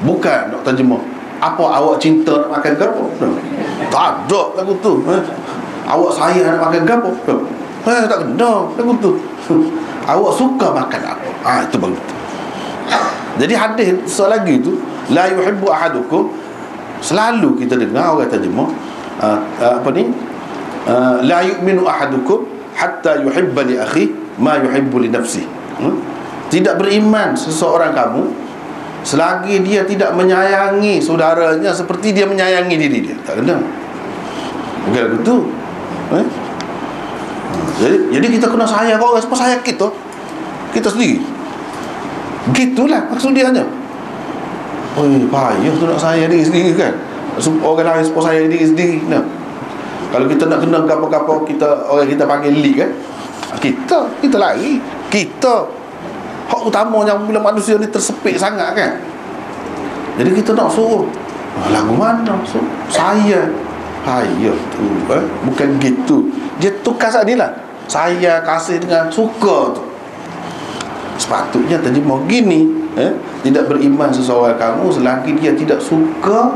bukan nak terjemah apa awak cinta nak makan apa. Tak ada lagu tu. Awak sayang nak makan apa? Tak kena lagu tu. Awak suka makan apa? Itu bagus. Jadi hadis soal lagi tu, la yuhibbu ahadukum, selalu kita dengar orang terjemah la yu'minu ahadukum hatta yuhibba li akhi ma yuhibbu li nafsi. Tidak beriman seseorang kamu selagi dia tidak menyayangi saudaranya seperti dia menyayangi diri dia. Tak kena. Bukan begitu. Jadi kita kena sayang orang supaya sayang kita sendiri. Gitulah maksud dia hanya. Payah tu nak sayang diri sendiri kan. Orang lain supaya sayang diri sendiri. Kalau kita nak kena apa-apa, orang kita panggil lead kan, kita lari. Kita hak utamanya bila manusia ni tersepit sangat kan. Jadi kita nak suruh lagu mana saya tu bukan gitu. Dia tukar saat ni lah, saya kasih dengan suka tu. Sepatutnya terjemah gini, tidak beriman seseorang kamu selagi dia tidak suka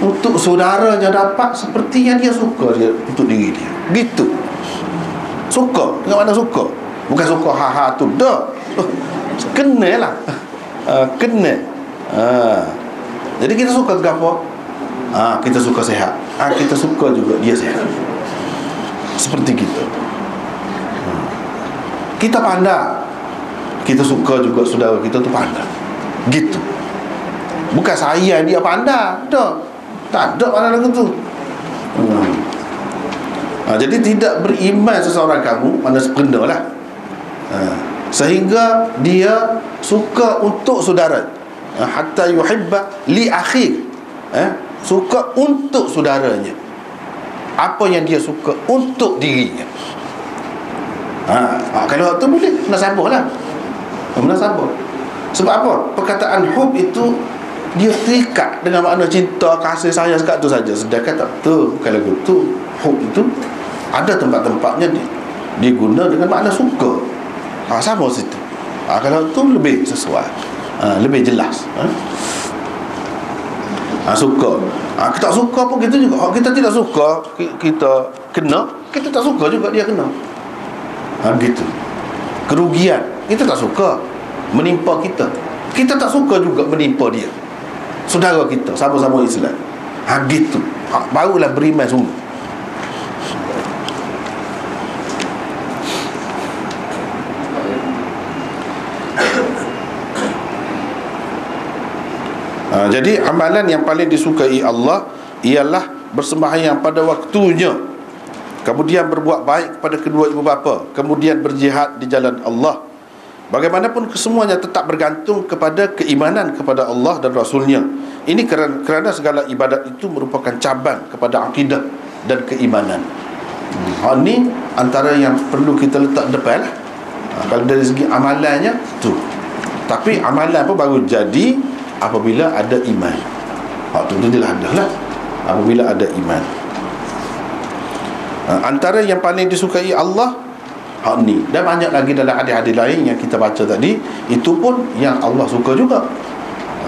untuk saudaranya dapat seperti yang dia suka dia untuk diri dia. Gitu. Suka dengan mana suka? Bukan suka ha tu dah. Kena lah. Kena. Jadi kita suka ke apa? Kita suka sehat. Kita suka juga dia sehat. Seperti kita. Kita pandai. Kita suka juga saudara kita tu pandai. Gitu. Bukan saya dia pandai. Tak ada mana lagu tu. Jadi tidak beriman seseorang kamu, mana sepenuh lah, sehingga dia suka untuk saudara, hatta yuhibba li akhi, suka untuk saudaranya apa yang dia suka untuk dirinya. Kalau tu boleh munasabah lah. Munasabah. Sebab apa? Perkataan hub itu dia terikat dengan makna cinta, kasih sayang sekat tu saja. Sedangkan tak betul. Bukan lagu tu. Hub itu ada tempat-tempatnya diguna dengan makna suka. Sama situ. Kalau tu lebih sesuai, lebih jelas. Suka. Kita tak suka pun kita juga. Kita tidak suka, kita kena. Kita tak suka juga dia kena. Gitu. Kerugian kita tak suka menimpa kita. Kita tak suka juga menimpa dia, saudara kita, sama-sama Islam. Gitu. Barulah beriman sungguh. Jadi amalan yang paling disukai Allah ialah bersembahyang pada waktunya, kemudian berbuat baik kepada kedua ibu bapa, kemudian berjihad di jalan Allah. Bagaimanapun kesemuanya tetap bergantung kepada keimanan kepada Allah dan Rasulnya. Ini kerana segala ibadat itu merupakan cabang kepada akidah dan keimanan. Ini antara yang perlu kita letak depan lah. Kalau dari segi amalannya tu. Tapi amalan apa baru jadi apabila ada iman. Tu dia lah dah lah. Apabila ada iman. Antara yang paling disukai Allah ni, dan banyak lagi dalam hadis-hadis lain yang kita baca tadi, itu pun yang Allah suka juga.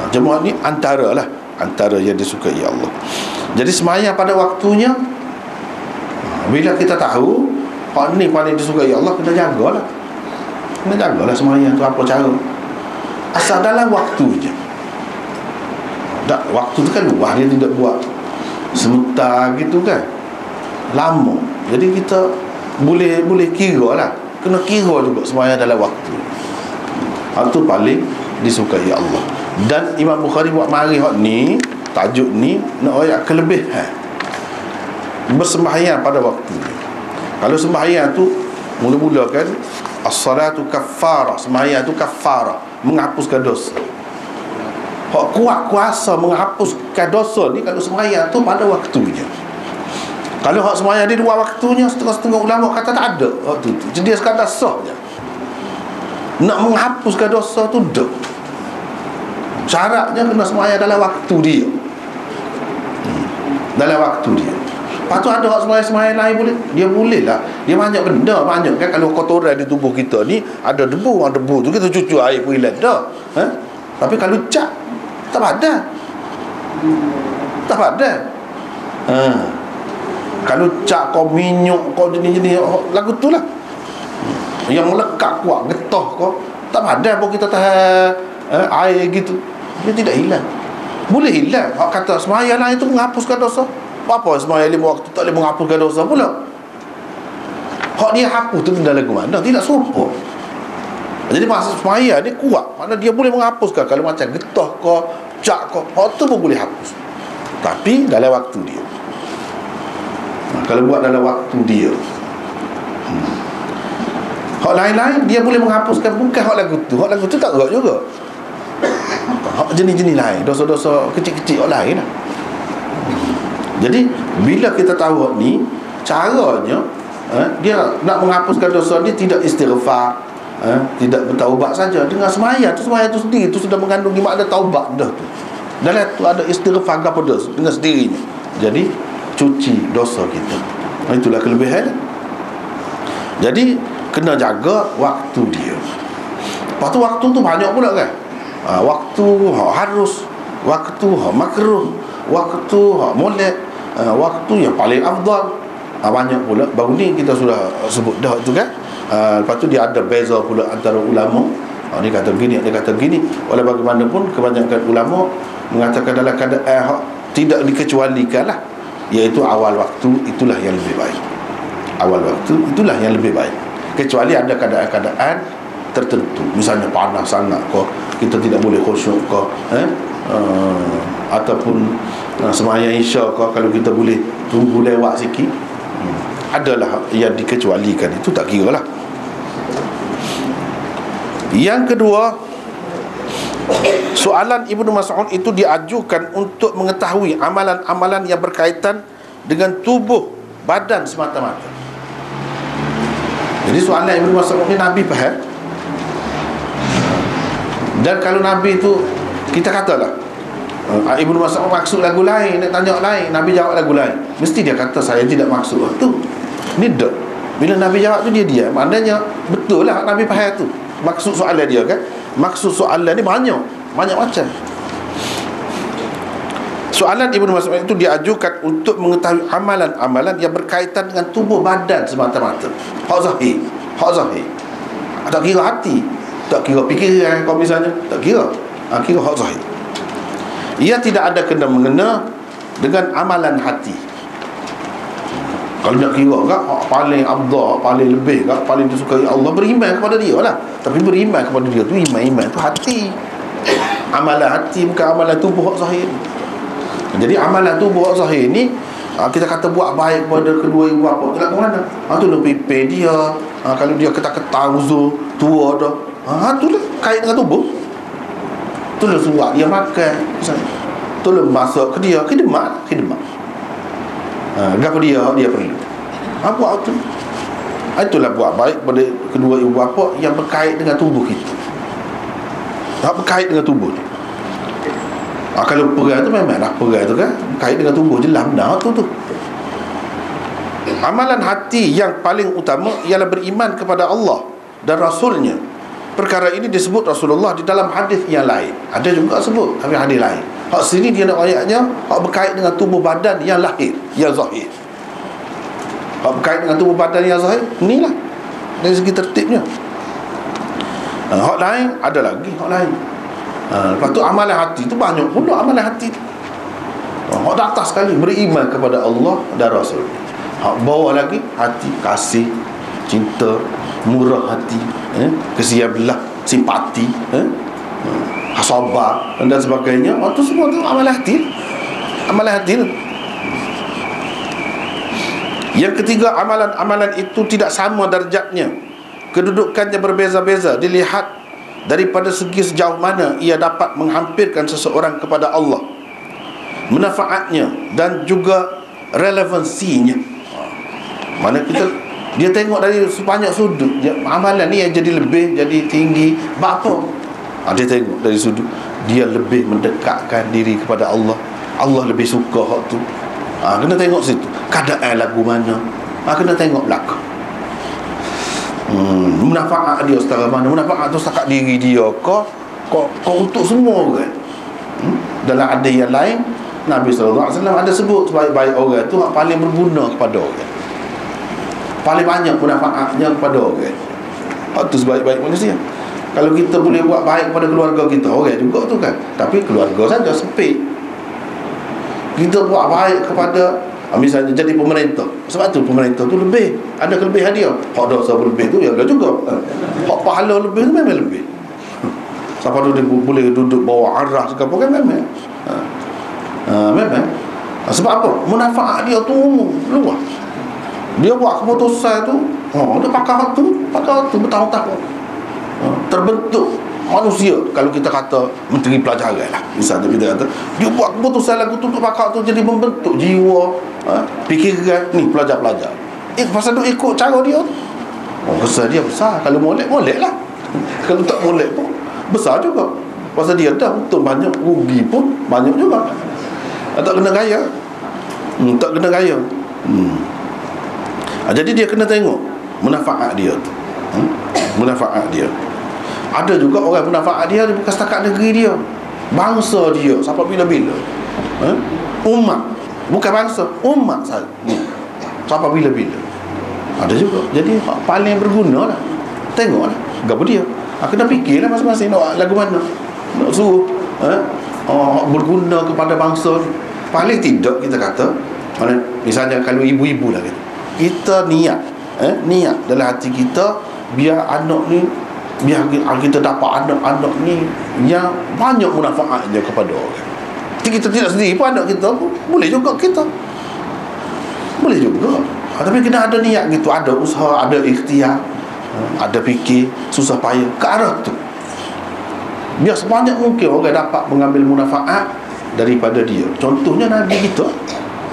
Jemaah ni antara yang disukai Allah. Jadi sembahyang pada waktunya, bila kita tahu hak ni paling disukai Allah, kena jagalah. Kena jagalah sembahyang tu apa cara. Asal dalam waktunya. Waktu tu kan luar, dia tidak buat sebentar gitu kan, lama. Jadi kita boleh kira lah, kena kira juga sembahyang dalam waktu. Itu paling disukai Allah. Dan Imam Bukhari buat mari hak ni, tajuk ni nak ayat kelebihan bersembahyang pada waktu. Kalau sembahyang tu mula-mula kan, as-salatu kaffara, sembahyang tu kaffara, menghapuskan dosa. Hak kuat kuasa menghapuskan dosa ni kalau sembahyang tu pada waktunya. Kalau hak sembahyang dia 2 waktunya, setengah-setengah ulama kata tak ada waktu tu. Jadi dia sekadar sah je. Nak menghapuskan dosa tu dak. Syaratnya kena sembahyang dalam waktu dia. Dalam waktu dia. Lepas tu ada hak sembahyang lain boleh. Dia boleh lah. Dia banyak benda, banyak kan. Kalau kotoran di tubuh kita ni ada debu tu kita cuci air pun hilang dah. Tapi kalau cat tak padan. Tak padan. Kalau cat kau minyak kau jenis-jenis lagu tu lah. Yang melekat kuat getah kau tak padan pun kita tahan air gitu. Dia tidak hilang. Boleh hilang. Hak kata sembahyang lain tu menghapuskan dosa. Apa sembahyang 5 waktu tak boleh menghapuskan dosa pula? Hak dia hapus tu benda lagu mana? Tidak serupa. Jadi masa sembahyang dia kuat. Maknanya dia boleh menghapuskan. Kalau macam getah kau, cak kau, hak tu pun boleh hapus. Tapi dalam waktu dia. Kalau buat dalam waktu dia. Hak lain-lain dia boleh menghapuskan. Bukan hak lagu tu. Hak lagu tu tak gerak juga. Hak jenis-jenis lain. Dosa-dosa kecil-kecil hak lain lah. Jadi bila kita tahu hak ni, caranya dia nak menghapuskan dosa dia tidak istighfar, tidak bertaubat saja. Dengan sembahyang tu sendiri tu sudah mengandungi makna taubat dah tu. Dalam tu ada istighfar kepada dengan sendirinya. Jadi cuci dosa kita. Itulah kelebihan. Jadi kena jaga waktu dia. Lepas tu waktu tu banyak pula kan. Waktu harus, waktu makruh, waktu molek, waktu yang paling afdal. Banyak pula. Baru ni kita sudah sebut dah tu kan. Lepas tu dia ada beza pula antara ulama. Ni kata gini, dia kata gini. Oleh bagaimanapun kebanyakan ulama mengatakan dalam keadaan tidak dikecualikan lah, iaitu awal waktu itulah yang lebih baik. Awal waktu itulah yang lebih baik. Kecuali ada keadaan-keadaan tertentu, misalnya panas sangat kau, kita tidak boleh khusyuk kau, ataupun sembahyang isya kau, kalau kita boleh tunggu lewat sikit, adalah yang dikecualikan. Itu tak kira lah. Yang kedua, soalan Ibnu Mas'ud itu diajukan untuk mengetahui amalan-amalan yang berkaitan dengan tubuh badan semata-mata. Jadi soalan Ibnu Mas'ud ni Nabi faham. Dan kalau Nabi itu, kita katalah Ibnu Mas'ud maksud lagu lain, nak tanya lain, Nabi jawab lagu lain, mesti dia kata saya tidak maksud tu. Ni dak. Bila Nabi jawab tu dia diam. Maknanya betul lah Nabi faham tu maksud soalan dia kan. Maksud soalan ni banyak macam. Soalan Ibnu Mas'ud itu diajukan untuk mengetahui amalan-amalan yang berkaitan dengan tubuh badan semata-mata. Hak zahir. Tak kira hati, tak kira fikiran kau misalnya, tak kira. Kira hak zahir. Ia tidak ada kena-mengena dengan amalan hati. Kalau nak kira kan hak paling afdal, paling lebih kan, paling disukai Allah, beriman kepada dia lah. Tapi beriman kepada dia tu, iman tu hati. Amalan hati bukan amalan tubuh hak zahir. Jadi amalan tubuh hak zahir ni, kita kata buat baik kepada kedua ibu bapa tu lah ke mana? Tu lah pipi dia, kalau dia ketang-ketang uzur tua dah, tu lah kait dengan tubuh. Tu lah surat dia makan, tu lah masuk ke dia khidmat. Gapa dia perlu buat tu. Itulah buat baik pada kedua ibu bapa yang berkait dengan tubuh kita. Berkait dengan tubuh ni. Kalau perai tu memanglah perai tu kan berkait dengan tubuh, jelas benar tu. Amalan hati yang paling utama ialah beriman kepada Allah dan Rasulnya. Perkara ini disebut Rasulullah di dalam hadis yang lain. Ada juga sebut, tapi hadis lain. Hak sini dia nak ayatnya hak berkait dengan tubuh badan yang lahir, yang zahir. Hak berkait dengan tubuh badan yang zahir, inilah dari segi tertibnya. Hak lain ada lagi, hak lain. Lepas tu amalan hati tu banyak pula amalan hati tu. Hak di atas sekali beriman kepada Allah dan Rasul. Hak bawah lagi hati kasih, cinta, murah hati, kesian belah, simpati, sabar dan sebagainya. Itu semua tu amalan hati. Amalan hati tu. Yang ketiga, amalan-amalan itu tidak sama darjatnya. Kedudukannya berbeza-beza dilihat daripada segi sejauh mana ia dapat menghampirkan seseorang kepada Allah, manfaatnya dan juga relevansinya. Mana dia tengok dari sebanyak sudut. Amalan ni yang jadi lebih, jadi tinggi. Apa? Dia tengok dari sudut dia lebih mendekatkan diri kepada Allah. Allah lebih suka hak tu. Kena tengok situ. Keadaan lagu mana? Kena tengok belakang. Munafaat dia setara mana? Munafaat tu setakat diri dia kau untuk semua orang. Dalam ada yang lain, Nabi SAW ada sebut sebaik-baik orang tu yang paling berguna kepada orang, paling banyak manfaatnya kepada orang. Itu sebaik-baik manusia. Kalau kita boleh buat baik kepada keluarga kita, orang juga tu kan. Tapi keluarga saja sempit. Kita buat baik kepada misalnya jadi pemerintah. Sebab tu pemerintah tu lebih ada kelebihan dia. Hak dosa lebih tu ya ada juga. Hak pahala lebih tu memang lebih. Siapa tu dia boleh duduk bawah arah segala kan memang. Memang. Sebab apa? Manfaat dia tu luas. Dia buat keputusan tu, dia pakai tu bertahun-tahun. Terbentuk manusia. Kalau kita kata menteri pelajaran lah, misalnya kita kata dia buat keputusan lagu tu pakai tu, jadi membentuk jiwa, fikiran ni pelajar-pelajar. Pasal tu ikut cara dia. Besar dia besar. Kalau molek lah. Kalau tak molek pun besar juga. Pasal dia dah untung banyak, rugi pun banyak juga. Tak kena gaya. Tak kena gaya. Jadi dia kena tengok manfaat dia tu. Manfaat dia. Ada juga orang manfaat dia bukan setakat negeri dia, bangsa dia sampai bila-bila. Umat, bukan bangsa, umat saja. Sampai bila-bila. Ada juga. Jadi paling berguna lah. Tengoklah gapo dia. Kena fikirlah masing-masing nak lagu mana. Nak suruh berguna kepada bangsa. Paling tidak kita kata, misalnya kalau ibu-ibu lah kita niat dalam hati kita, biar anak ni, biar kita dapat anak-anak ni yang banyak manfaatnya kepada orang. Kita tidak sendiri pun, anak kita pun boleh juga kita. Boleh juga. Tapi kena ada niat gitu, ada usaha, ada ikhtiar, ada fikir, susah payah ke arah tu. Biar sebanyak mungkin orang dapat mengambil manfaat daripada dia. Contohnya Nabi kita.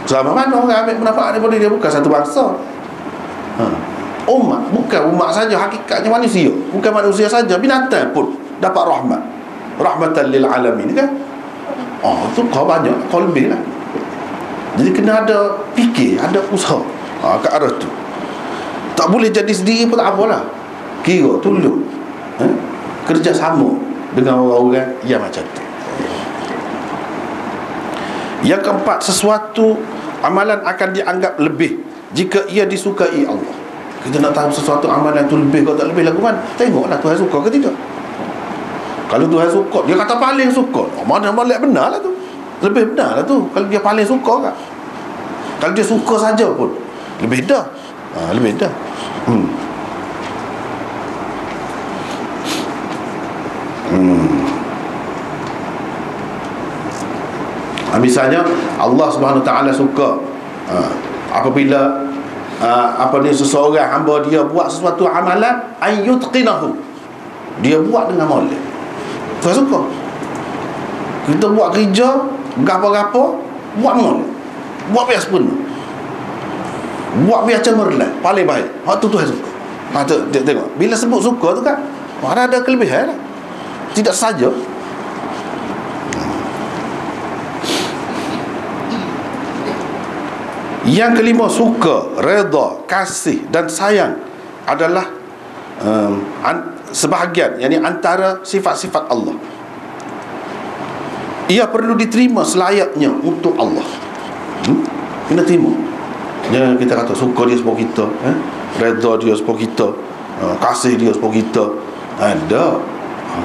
Selama mana orang ambil manfaat daripada dia? Bukan satu bangsa, umat. Bukan umat saja, hakikatnya manusia. Bukan manusia saja, binatang pun dapat rahmat. Rahmatan lil alamin kan. Tu kau banyak, kau lebih lah. Jadi kena ada fikir, ada usaha ke arah tu. Tak boleh jadi sendiri pun tak apalah. Kira tolong kerjasama dengan orang-orang yang macam tu. Yang keempat, sesuatu amalan akan dianggap lebih jika ia disukai Allah. Kita nak tahu sesuatu amalan tu lebih atau tak lebih lagu mana, tengoklah Tuhan suka ke tidak. Kalau Tuhan suka, dia kata paling suka, mana balik benar lah tu, lebih benar lah tu. Kalau dia paling suka kan. Kalau dia suka saja pun lebih dah. Lebih dah. Misalnya Allah Subhanahu Wa Taala suka apabila seseorang hamba dia buat sesuatu amalan, ayyutqinahu, dia buat dengan molek. Tuhan suka. Kita buat kerja gapo-gapo, buat molek, buat biasa penuh, buat biasa cemerlang, paling baik. Tu Tuhan suka. Tengok, bila sebut suka tu kan, ada kelebihan lah. Tidak saja. Yang kelima, suka, redha, kasih dan sayang adalah sebahagian, yakni antara sifat-sifat Allah. Ia perlu diterima selayaknya untuk Allah. Kena terima. Jangan kita kata suka dia sebab kita, redha dia sebab kita, kasih dia sebab kita. Ada.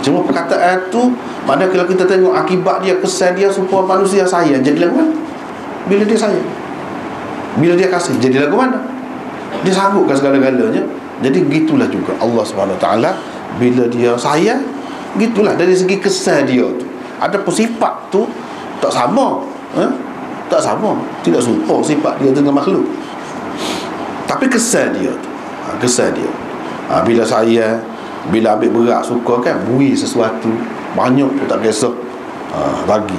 Cuma perkataan tu, mana kalau kita tengok akibat dia, kesan dia supaya manusia sayang, jadi lagu mana? Bila dia sayang, bila dia kasih, jadi lagu mana? Dia sanggupkan segala-galanya. Jadi gitulah juga Allah SWT, bila dia sayang, gitulah dari segi kesan dia tu. Ada pun sifat tu tak sama, tak sama, tidak serupa sifat dia dengan makhluk. Tapi kesan dia tu, kesan dia, bila sayang, bila ambil berat, suka kan, bui sesuatu banyak pun tak kisah, bagi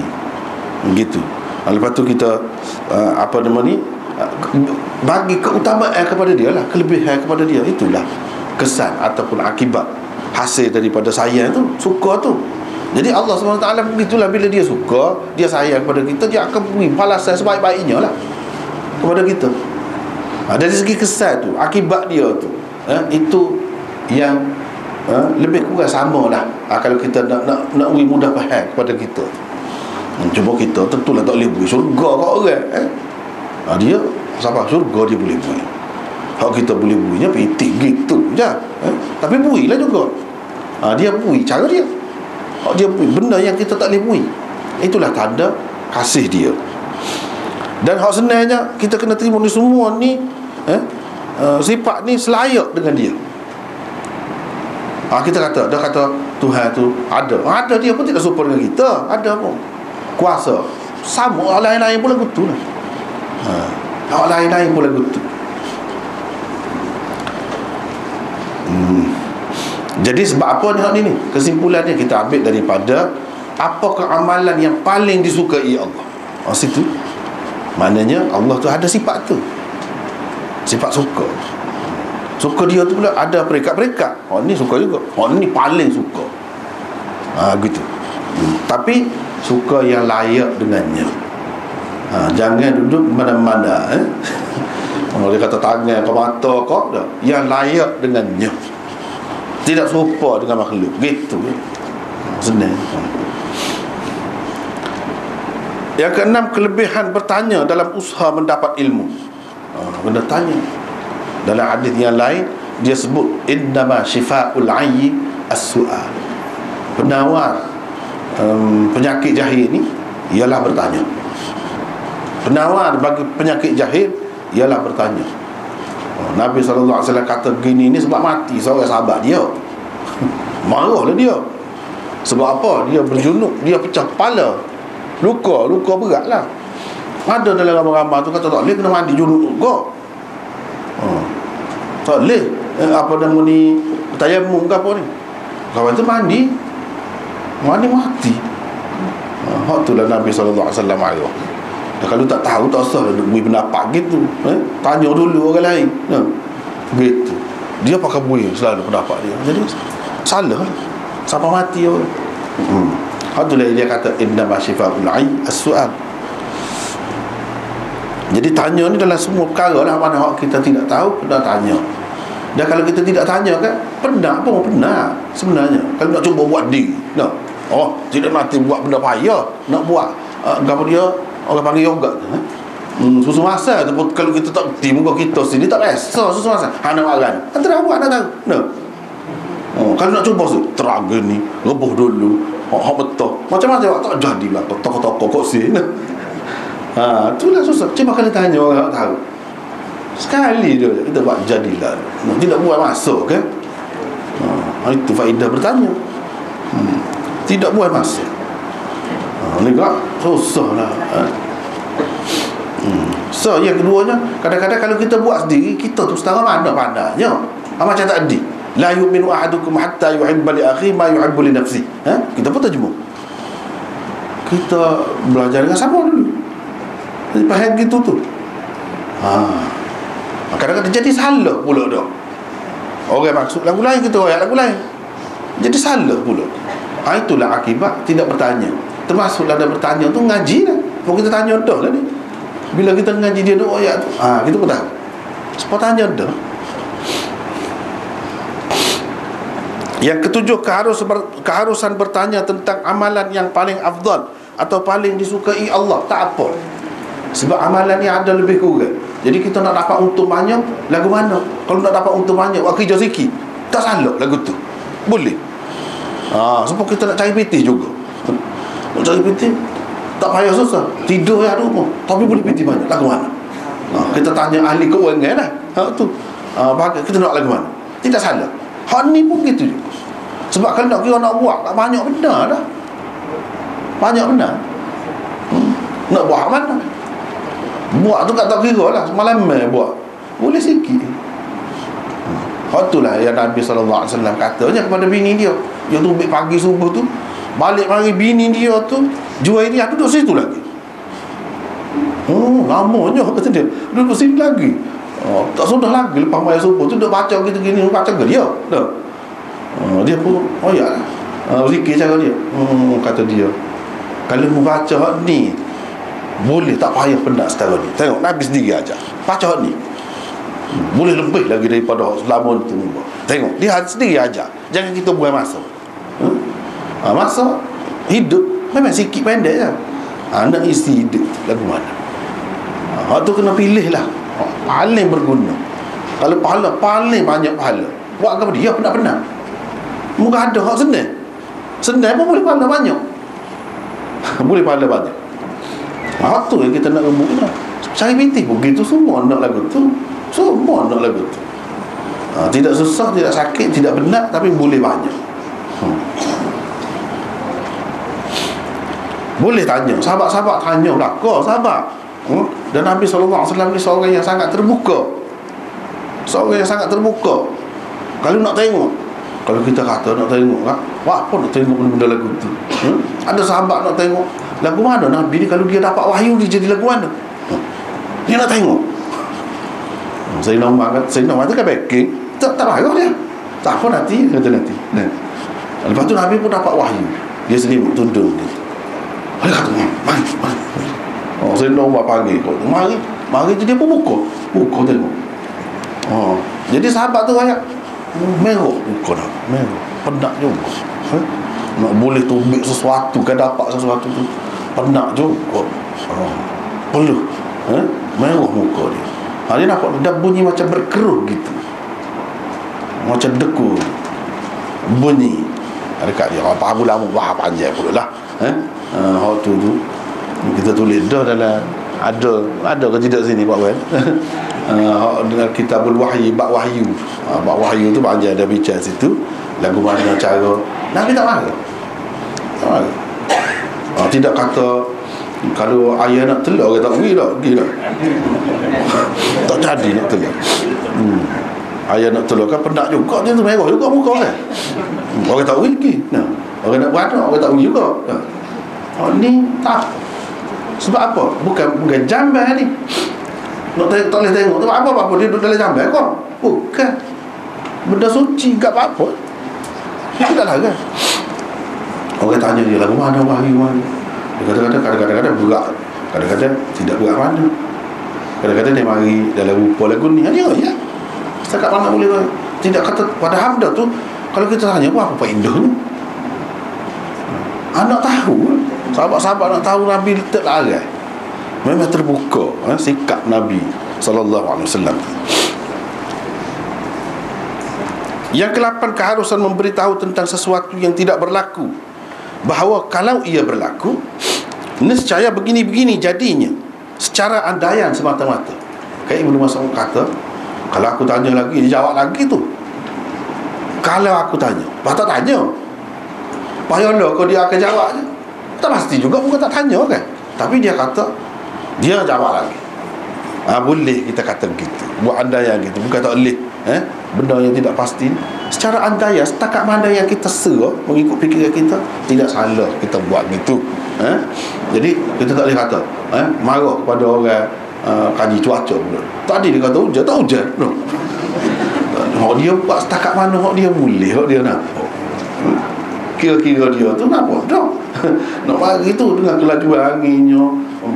begitu. Lepas tu kita apa nama ni, bagi keutamaan kepada dia lah, kelebihan kepada dia. Itulah kesan ataupun akibat hasil daripada sayang tu, suka tu. Jadi Allah SWT begitulah, bila dia suka, dia sayang kepada kita, dia akan beri balasan sebaik-baiknya lah kepada kita. Dari segi kesan tu, akibat dia tu, itu yang lebih kurang sama lah. Kalau kita nak beri mudah faham kepada kita, cuma kita tentulah tak boleh beri syurga kat orang. Dia sabar, syurga dia boleh beri. Hak kita boleh berinya pitik gitu je, tapi berilah juga. Dia beri cara dia. Hak dia beri benda yang kita tak boleh beri. Itulah tanda kasih dia. Dan hak senangnya kita kena terima ni semua ni, sifat ni selayak dengan dia. Kita kata, dia kata Tuhan tu ada, dia pun tidak serupa dengan kita. Ada pun kuasa sama, orang lain-lain pun lagu tu lah. Orang lain-lain pun lagu tu. Jadi sebab apa ni? Kesimpulannya kita ambil daripada apakah amalan yang paling disukai Allah. Situ maknanya Allah tu ada sifat tu, sifat suka. Suka dia tu pula ada peringkat-peringkat. Ni suka juga, ni paling suka, gitu. Tapi suka yang layak dengannya. Jangan duduk mana-mana. Kalau dia kata tangan kau, mata kau, dah yang layak dengannya, tidak serupa dengan makhluk. Gitu. Senang. Yang keenam, kelebihan bertanya dalam usaha mendapat ilmu. Kena tanya. Dalam hadis yang lain dia sebut innama shifaa'ul 'ayyi as-su'al. Penawar penyakit jahil ni ialah bertanya. Penawar bagi penyakit jahil ialah bertanya. Nabi SAW kata gini ni sebab mati seorang sahabat dia. Marahlah dia. Sebab apa? Dia berjunuk, dia pecah kepala, luka berat lah. Ada dalam ramai-ramai tu kata tak boleh kena mandi junuk juga. Tak boleh apa nama ni, tayamum ke apa ni, kawan tu mandi mati. Hak tu lah Nabi SAW marah. Kalau tak tahu tak usah lah beri pendapat gitu. Tanya dulu orang lain. Gitu. Dia pakai beri selalu pendapat dia. Jadi salah lah sampai mati orang. Hak tu lah dia kata innama shifaa'ul 'ayyi as-su'al. Jadi tanya ni dalam semua perkara lah. Mana hak kita tidak tahu, kena tanya. Dan kalau kita tidak tanya kan, penat pun penat sebenarnya. Kalau nak cuba buat diri, tidak nanti buat benda payah, nak buat apa dia orang panggil yoga susu masak tu pun, kalau kita tak berhenti, muka kita sini tak biasa susu masak, nak makan antara buat nak tahu kalau nak cuba tu teraga ni rebuh dulu, hak betul macam-macam tak jadilah toko-toko kok sini. Itulah susah. Cuma kalau tanya orang tahu sekali dia kita buat jadilah, tidak buat masuk kan. Itu faedah bertanya. Tidak buat masuk. Ni kak susah lah. So yang keduanya, kadang-kadang kalau kita buat sendiri, kita tu setara mana pandanya. Macam tadi, la yu'minu ahadukum hatta yuhibba li akhi ma yuhibbu li nafsi. Kita pun terjemah. Kita belajar dengan siapa dulu? Jadi faham gitu tu. Kadang-kadang jadi salah pula dah. Orang maksud lagu lain, kita ayat lagu lain, jadi salah pula. Itulah akibat tidak bertanya. Termasuklah ada bertanya tu ngaji lah. Kalau kita tanya dah lah ni, bila kita ngaji dia doa ayat tu, kita pun tahu. Sebab tanya dah. Yang ketujuh, keharusan bertanya tentang amalan yang paling afdal atau paling disukai Allah. Tak apa, sebab amalan ni ada lebih kurang. Jadi kita nak dapat untung banyak, lagu mana? Kalau nak dapat untung banyak, buat kerja sikit, tak salah lagu tu, boleh. Sebab kita nak cari PT juga. Nak cari PT tak payah susah, tidur ya rumah, tapi boleh PT banyak, lagu mana? Kita tanya ahli keuangan lah. Tu kita nak lagu mana? Tidak salah. Hak ni pun gitu juga. Sebab kalau nak kira nak buat, tak banyak benar dah. Banyak benar. Nak buat mana? Buat tu tak kira lah, semalam buat, boleh sikit. Itulah yang Nabi SAW katanya kepada bini dia. Dia tu pagi subuh tu balik mari, bini dia tu jual ini, duduk situ lagi. Lamanya kata dia. Duduk sini lagi. Tak sudah lagi lepas maya subuh tu duduk baca gitu gini, baca ke dia. Dah. Dia pun ya. Zikir cara dia. Kata dia. Kalau membaca hak ni boleh tak payah penat setara ni. Tengok Nabi sendiri aja. Baca hak ni. Boleh lebih lagi daripada hak selama tu. Tengok dia sendiri aja. Jangan kita buang masa. Masa hidup memang sikit pendek je. Nak isi hidup lagu mana? Hak tu kena pilih lah. Paling berguna. Kalau pahala paling banyak pahala. Buat apa dia penat-penat. Muka ada hak senang. Senang pun boleh pahala banyak. Boleh pahala banyak. Hak tu yang kita nak remuk lah. Cari binti pun gitu, semua nak lagu tu. Semua nak lagu tu. Tidak susah, tidak sakit, tidak penat, tapi boleh banyak. Boleh tanya. Sahabat-sahabat tanya lah. Kau sahabat. Dan Nabi SAW ni seorang yang sangat terbuka. Seorang yang sangat terbuka. Kalau nak tengok, kalau kita kata nak tengok kan, apa nak tengok benda-benda lagu tu? Ada sahabat nak tengok lagu mana Nabi ni, kalau dia dapat wahyu dia jadi lagu mana? Dia nak tengok. Saya nak tu kan backing. Tak marah dia. Tak apa nanti, kata nanti. Lepas tu Nabi pun dapat wahyu. Dia selimut tudung dia. Dia kata, mari. Saya nak buat panggil kau. Mari je dia pun buka tengok. Jadi sahabat tu banyak merah muka dah. Merah. Penat juga. Nak boleh tubik sesuatu, kan dapat sesuatu tu. Penat juga. Peluh. Merah muka dia. Dia nampak dah bunyi macam berkerut gitu. Macam deku. Bunyi. Dekat dia. Apa lama wah panjang pula lah. Hak tu kita tulis dah dalam ada ke tidak sini Pak Wan. Dengan kitabul wahyi, bab wahyu. Bab wahyu tu panjang ada bicara situ. Lagu mana cara. Nabi tak marah. Tak marah. Tidak kata kalau ayah nak telur kata wih tak gila. Tak jadi nak telur. Ayah nak telur kan penat juga dia tu, merah juga muka kan. Orang kata wih lagi. Orang nak beranak orang kata wih juga. Ni tak. Sebab apa? Bukan jamban ni. Nak tengok, tak boleh tengok. Tak apa-apa dia duduk dalam jamban kau. Bukan. Benda suci tak apa-apa. Itu tak lah kan. Orang tanya dia lagu mana wahyu mana. Dia kadang-kadang berat. Kadang-kadang tidak berat mana. Kadang-kadang dia mari dalam rupa lagu ni. Dia ya. Setakat mana boleh. Tidak kata pada hamda tu. Kalau kita tanya apa indahnya. Anak tahu. Sahabat-sahabat nak tahu Nabi tak larai. Memang terbuka sikap Nabi SAW. Yang ke-8, keharusan memberitahu tentang sesuatu yang tidak berlaku, bahawa kalau ia berlaku, nescaya begini-begini jadinya, secara andaian semata-mata. Kayak Ibnu Mas'ud kata, kalau aku tanya lagi, dia jawab lagi tu. Kalau aku tanya, tak tanya, payahlah kau dia akan jawab je. Tak pasti juga, bukan tak tanya kan. Tapi dia kata, dia jawab lagi. Boleh kita kata begitu. Buat andaian gitu, bukan tak boleh. Benda yang tidak pasti secara andaian, setakat mana yang kita serah mengikut fikiran kita, tidak salah kita buat gitu. Jadi kita tak boleh kata marah kepada orang kaji cuaca pula. Tadi dia kata hujan, tak hujan. Hak dia buat setakat mana hak dia boleh, hak dia nak. Kira-kira dia tu nampak dah. Nak mari tu dengan kelajuan anginnya,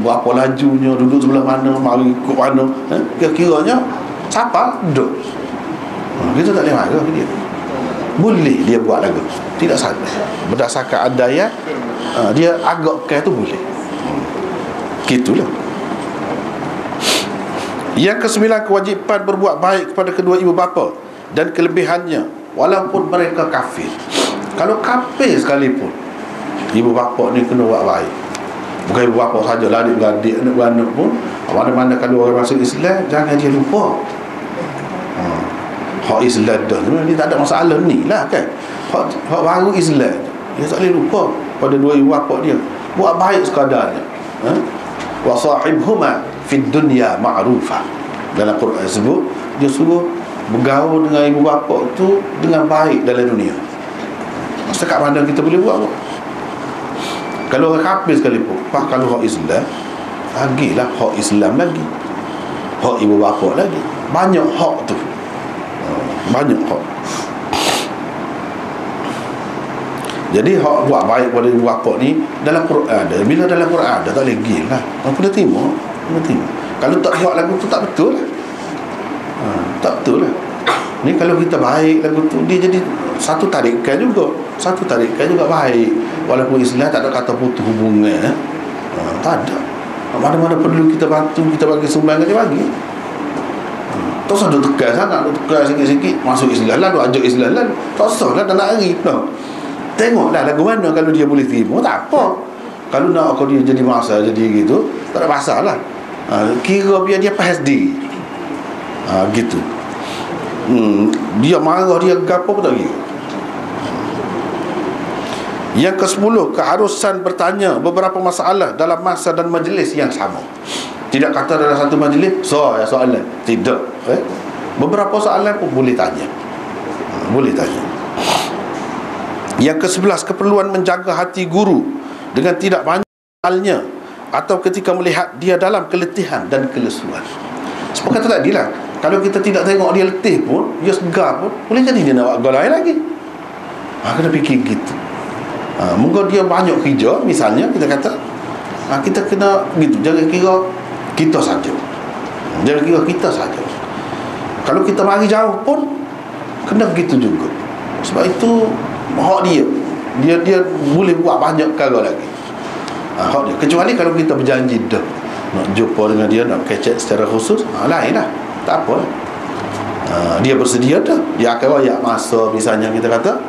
berapa lajunya, duduk sebelah mana, mari ikut mana, kira-kiranya siapa dah. Kita tak boleh marah dia. Boleh dia buat lagu, tidak salah. Berdasarkan andaian, dia agakkan tu boleh. Gitulah. Yang ke-9, kewajipan berbuat baik kepada kedua ibu bapa dan kelebihannya walaupun mereka kafir. Kalau kafir sekalipun, ibu bapa ni kena buat baik. Bukan ibu bapa saja, adik-beradik, anak-anak pun, mana-mana kalau orang masuk Islam, jangan dia lupa hak Islam dah. Dia tak ada masalah ni lah kan. Hak baru Islam, dia tak boleh lupa pada dua ibu bapa dia. Buat baik sekadarnya. Wa sahibhuma fid dunya ma'rufa. Dalam Quran sebut, dia suruh bergaul dengan ibu bapa tu dengan baik dalam dunia. Setakat mana kita boleh buat. Kalau orang kafir sekalipun, kalau orang Islam, Lagilah hak Islam lagi, hak ibu bapa lagi. Banyak hak tu. Banyak hak. Jadi hak buat baik pada ibu bapa ni dalam Quran ada. Bila dalam Quran ada, tak boleh gil lah. Apa dia terima? Dia terima. Kalau tak buat lagu tu tak betul lah. Tak betul lah. Ni kalau kita baik lagu tu, dia jadi satu tarikan juga. Satu tarikan juga baik. Walaupun Islam tak ada kata putus hubungan. Tak ada. Mana-mana perlu kita bantu, kita bagi sumbangan, dia bagi. Tak usah duk tekan sangat, duk tekan sikit-sikit masuk Islam lah, duk ajak Islam lah. Tak usah lah, tak nak lari. No. Tengoklah lagu mana kalau dia boleh terima, tak apa. Kalau nak dia jadi masa jadi gitu, tak ada masalah. Kira biar dia faham diri. Gitu. Dia marah, dia gapo pun tak kira. Yang ke-10, keharusan bertanya beberapa masalah dalam masa dan majlis yang sama. Tidak kata dalam satu majlis soalan. Tidak. Beberapa soalan pun boleh tanya. Boleh tanya. Yang ke-11, keperluan menjaga hati guru dengan tidak banyaknya atau ketika melihat dia dalam keletihan dan kelesuan. Sebab kata tadi lah, kalau kita tidak tengok dia letih pun, dia segar pun, boleh jadi dia nak buat gol lain lagi. Kena fikir gitu. Moga dia banyak kerja, misalnya kita kata, kita kena gitu, jangan kira kita saja. Jangan kira kita saja. Kalau kita mari jauh pun kena begitu juga. Sebab itu hak dia boleh buat banyak perkara lagi. Hak dia. Kecuali kalau kita berjanji dah nak jumpa dengan dia, nak kecek secara khusus, lain lah. Tak apa lah. Dia bersedia dah, dia akan wayak masa misalnya kita kata.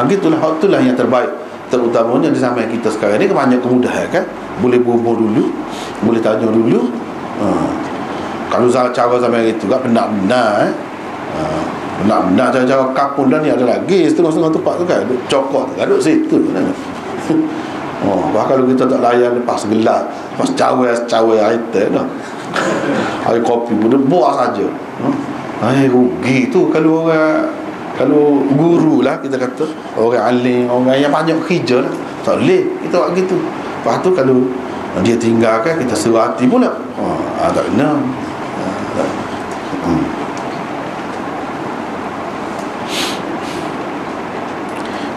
Gitulah, hak itulah yang terbaik. Terutamanya di zaman kita sekarang ni banyak kemudahan kan. Boleh berhubung dulu, boleh tanya dulu. Kalau cara zaman itu kan benar-benar benar-benar cara-cara kapun dan ni ada lagi setengah-setengah tempat tu kan, duk cokok tu, duk situ kan. Bahkan kalau kita tak layan lepas gelap, lepas cawe air dah. Air kopi pun dia buat saja. Rugi tu kalau guru lah kita kata, orang alim, orang yang banyak kerja lah, tak boleh kita buat gitu. Lepas tu kalau dia tinggalkan, kita suruh hati pula, tak kena.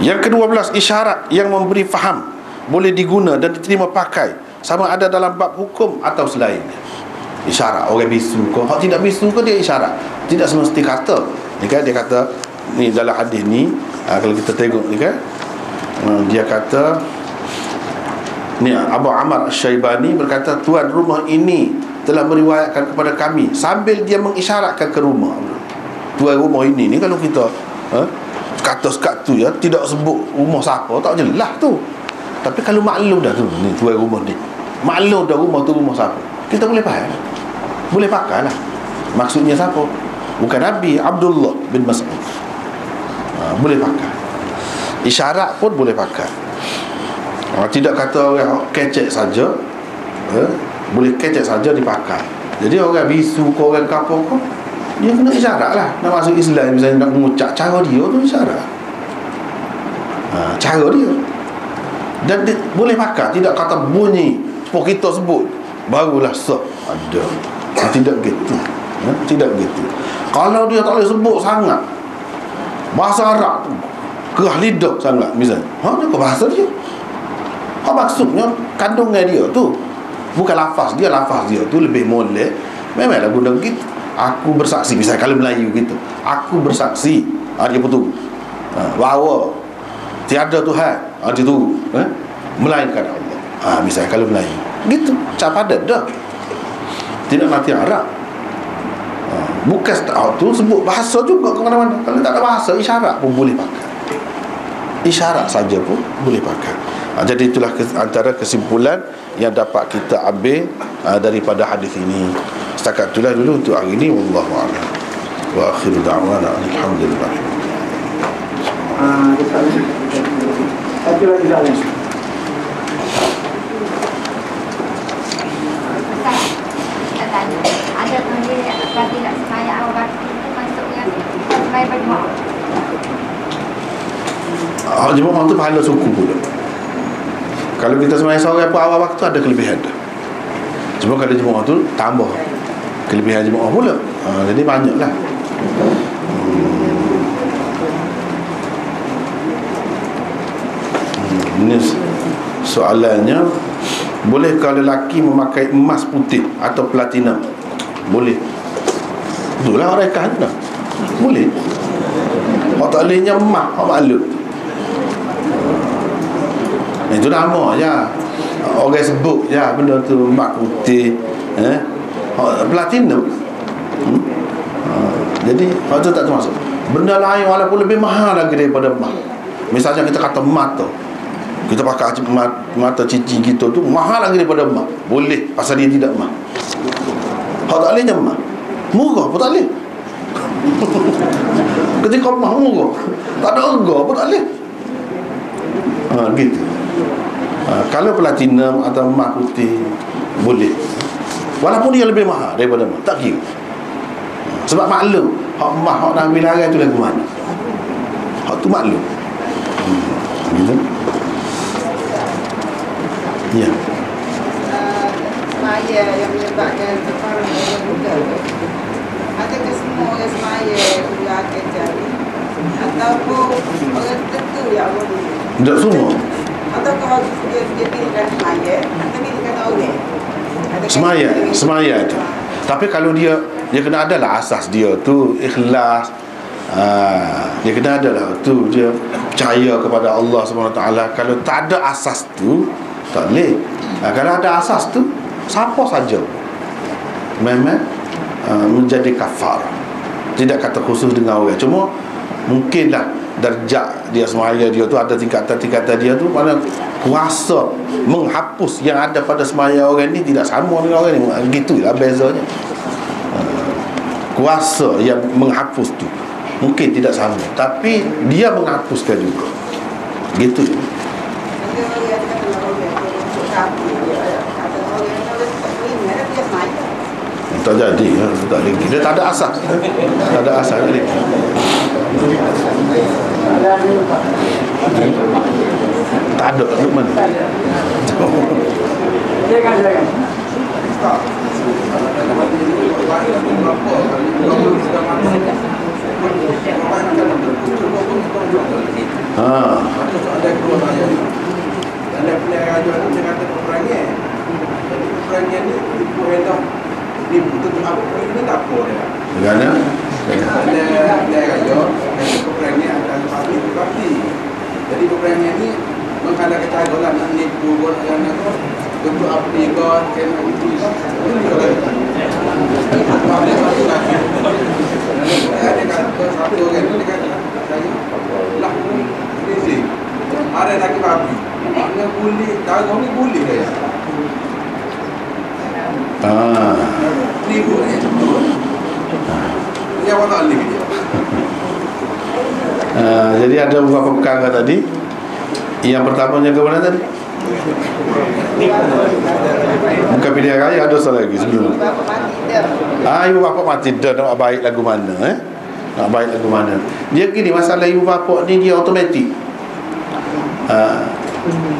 Yang ke-12, isyarat yang memberi faham boleh diguna dan diterima pakai, sama ada dalam bab hukum atau selainnya. Isyarat, orang bisu ke, orang tidak bisu ke, dia isyarat. Tidak semesti kata. Ni kan dia kata ni dalam hadis ni, kalau kita tengok ni kan, dia kata ni Abu Amr Asy-Syaibani berkata, tuan rumah ini telah meriwayatkan kepada kami, sambil dia mengisyaratkan ke rumah. Tuan rumah ini ni kalau kita kata sekat tu ya, tidak sebut rumah siapa, tak jelas tu. Tapi kalau maklum dah tu, ni tuan rumah ni, maklum dah rumah tu rumah siapa, kita boleh faham, boleh pakai lah. Maksudnya siapa? Bukan Nabi, Abdullah bin Mas'ud. Boleh pakai. Isyarat pun boleh pakai. Tidak kata orang kecek saja, boleh kecek saja dipakai. Jadi orang bisu ke, orang kapur ke, dia kena isyarat lah. Nak masuk Islam misalnya, nak mengucap cara dia tu isyarat. Cara dia. Dan dia boleh pakai. Tidak kata bunyi sebab kita sebut barulah sah. Ada. Tidak gitu. Tidak gitu. Kalau dia tak boleh sebut sangat, bahasa Arab tu kerah lidah sangat misalnya, dia ke bahasa dia. Maksudnya kandungan dia tu, bukan lafaz dia tu lebih molek, memanglah guna gitu. Aku bersaksi, misalnya kalau Melayu gitu, aku bersaksi, dia betul, bahawa tiada Tuhan, dia tu melainkan Allah. Misalnya kalau Melayu gitu, cap padat dah, tidak mati Arab. Bukan tu sebut bahasa juga ke mana-mana. Kalau tak ada bahasa, isyarat pun boleh pakai. Isyarat saja pun boleh pakai. Jadi itulah antara kesimpulan yang dapat kita ambil daripada hadis ini. Setakat itulah dulu untuk hari ini. Wallahu a'lam. Wa akhiru da'wana alhamdulillah. Satu lagi soalan. Ada dia bagi nak semaya awal waktu itu maksudnya semaya berdoa. Jemaah tu pahala suku pula. Kalau kita semaya sore apa awal waktu ada kelebihan dah. Cuma kalau jemaah tu tambah kelebihan jemaah pula. Jadi banyaklah. Ini soalannya, bolehkah lelaki memakai emas putih atau platinum? Boleh. Itulah orang kata. Boleh. Orang tak bolehnya emas, orang maklum. Itu nama je. Orang sebut je benda tu emas putih, platinum. Jadi waktu tak termasuk. Benda lain walaupun lebih mahal lagi daripada emas. Misalnya kita kata emas tu, kita pakai mata cici kita tu mahal lagi daripada emas. Boleh pasal dia tidak emas. Hak tak boleh je emas. Murah pun tak boleh. Ketika emas murah, tak ada harga pun tak boleh. Gitu. Kalau platinum atau emas putih boleh. Walaupun dia lebih mahal daripada emas, tak kira. Sebab maklum hak emas, hak nak ambil larang tu lagu mana. Hak tu maklum. Gitu. Ya. Semaya yang menyebabkan separuh dari budak, adakah semua orang semaya juga akan jadi, ataupun orang tertentu yang Allah beri? Tak semua. Ataukah dia pilihkan semaya atau pilihkan orang? Semaya tu. Tapi kalau dia kena adalah asas dia tu ikhlas. Dia kena adalah tu dia percaya kepada Allah SWT. Kalau tak ada asas tu tak boleh. Kalau ada asas tu, siapa saja memang menjadi kafar. Tidak kata khusus dengan orang. Cuma mungkinlah darjah dia semaya dia tu ada tingkatan-tingkatan dia tu, mana kuasa menghapus yang ada pada semaya orang ni tidak sama dengan orang ni. Gitulah bezanya. Kuasa yang menghapus tu mungkin tidak sama, tapi dia menghapuskan juga. Gitu. Tak jadi, tak lagi. Dia tak ada asas. Tak ada asas lagi. Tak ada duduk mana. Jangan. Ada pilihan raja dia kata peperangan ni pemerintah ni betul apa ini tak apa dia. Bagaimana? Ada raja peperangan akan pasti. Jadi peperangan ni mengada kecagalan nak ni turun yang apa untuk apa ni kan kena itu. Ada kata satu orang ni kata lah ini ada lagi babi. Maknanya boleh, darah ni boleh dia. Ribu ni. Dia awak tak boleh dia. Jadi ada beberapa perkara tadi. Yang pertamanya ke mana tadi? Bukan pilihan raya, ada soal lagi sebelum. Ibu bapa mati dah, nak baik lagu mana nak baik lagu mana. Dia gini, masalah ibu bapa ni dia automatik.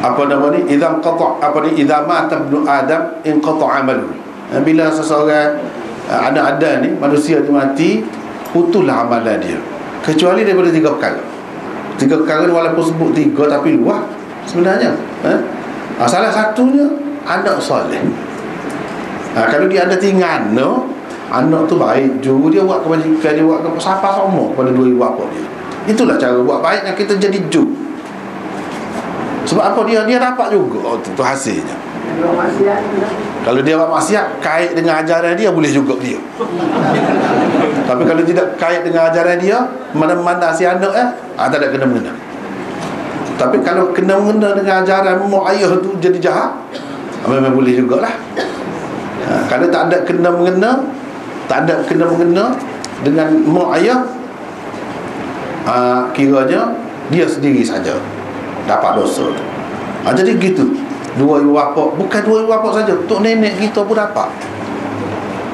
Apa nama ni, idza mata ibnu adam inqata amalu. Bila seseorang ada ni manusia dia mati, putuslah amalan dia, kecuali daripada 3 perkara. 3 perkara ni walaupun sebut 3 tapi luas sebenarnya. Salah satunya anak soleh. Kalau dia ada tinggal anak tu baik juga, dia buat kebajikan, dia buat siapa sama kepada 2 ibu bapa dia. Itulah cara buat baik yang kita jadi ju. Sebab apa? Dia dapat juga tu hasilnya. Kalau dia buat maksiat kait dengan ajaran dia, boleh juga dia. Tapi kalau tidak kait dengan ajaran dia, mana-mana si anak tak ada kena-mengena. Tapi kalau kena-mengena dengan ajaran mak ayah tu jadi jahat, memang boleh jugalah. Kalau tak ada kena-mengena, dengan mak ayah, kiranya dia sendiri saja dapat dosa tu. Jadi gitu. 2 ibu bapa, bukan 2 ibu bapa saja, tok nenek kita pun dapat.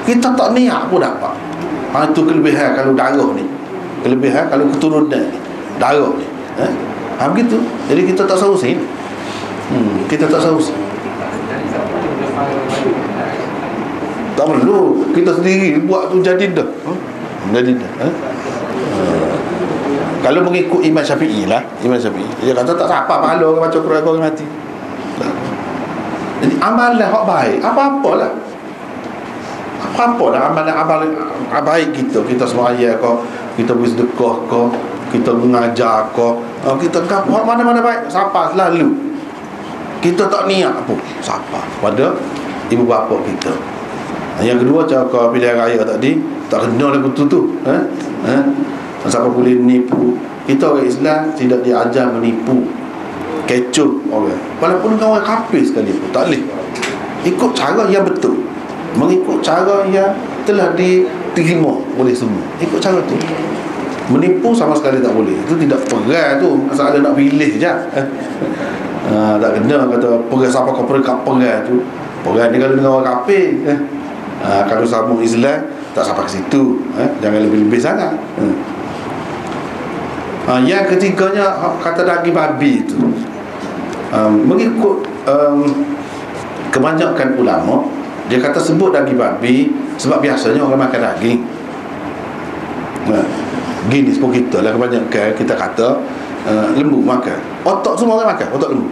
Kita tak niat pun dapat. Itu kelebihan kalau darah ni. Kelebihan kalau keturunan ni, darah ni. Begitu. Jadi kita tak sausin. Kita tak sausin. Tak perlu, kita sendiri buat tu jadi dah. Jadi dah. Kalau mengikut Imam Syafi'i lah, Imam Syafi'i dia kata tak siapa pahala orang baca Quran orang mati. Jadi amalan hak baik apa-apalah. Apa-apalah amalan baik kita sembahyang kau, kita bersedekah kau, kita mengajar kau, kita hak mana-mana baik siapa selalu. Kita tak niat pun siapa pada ibu bapa kita. Yang kedua cakap pilihan raya tadi tak kena lagu tu. Siapa boleh nipu. Kita orang Islam tidak diajar menipu, kecut orang. Walaupun kau orang kafir sekalipun tak boleh. Ikut cara yang betul, mengikut cara yang telah diterima oleh semua. Ikut cara tu. Menipu sama sekali tak boleh. Itu tidak pegang tu. Masalah nak pilih je. Tak kena kata pegang siapa kau pegang tu. Pegang ni kalau dengan orang kafir. Kalau sambung Islam tak sampai ke situ. Jangan lebih-lebih sangat. Yang ketiganya kata daging babi itu, mengikut kebanyakan ulama, dia kata sebut daging babi sebab biasanya orang makan daging. Gini seperti kita lah, kebanyakan kita kata lembu makan, otak semua orang makan, otak lembu.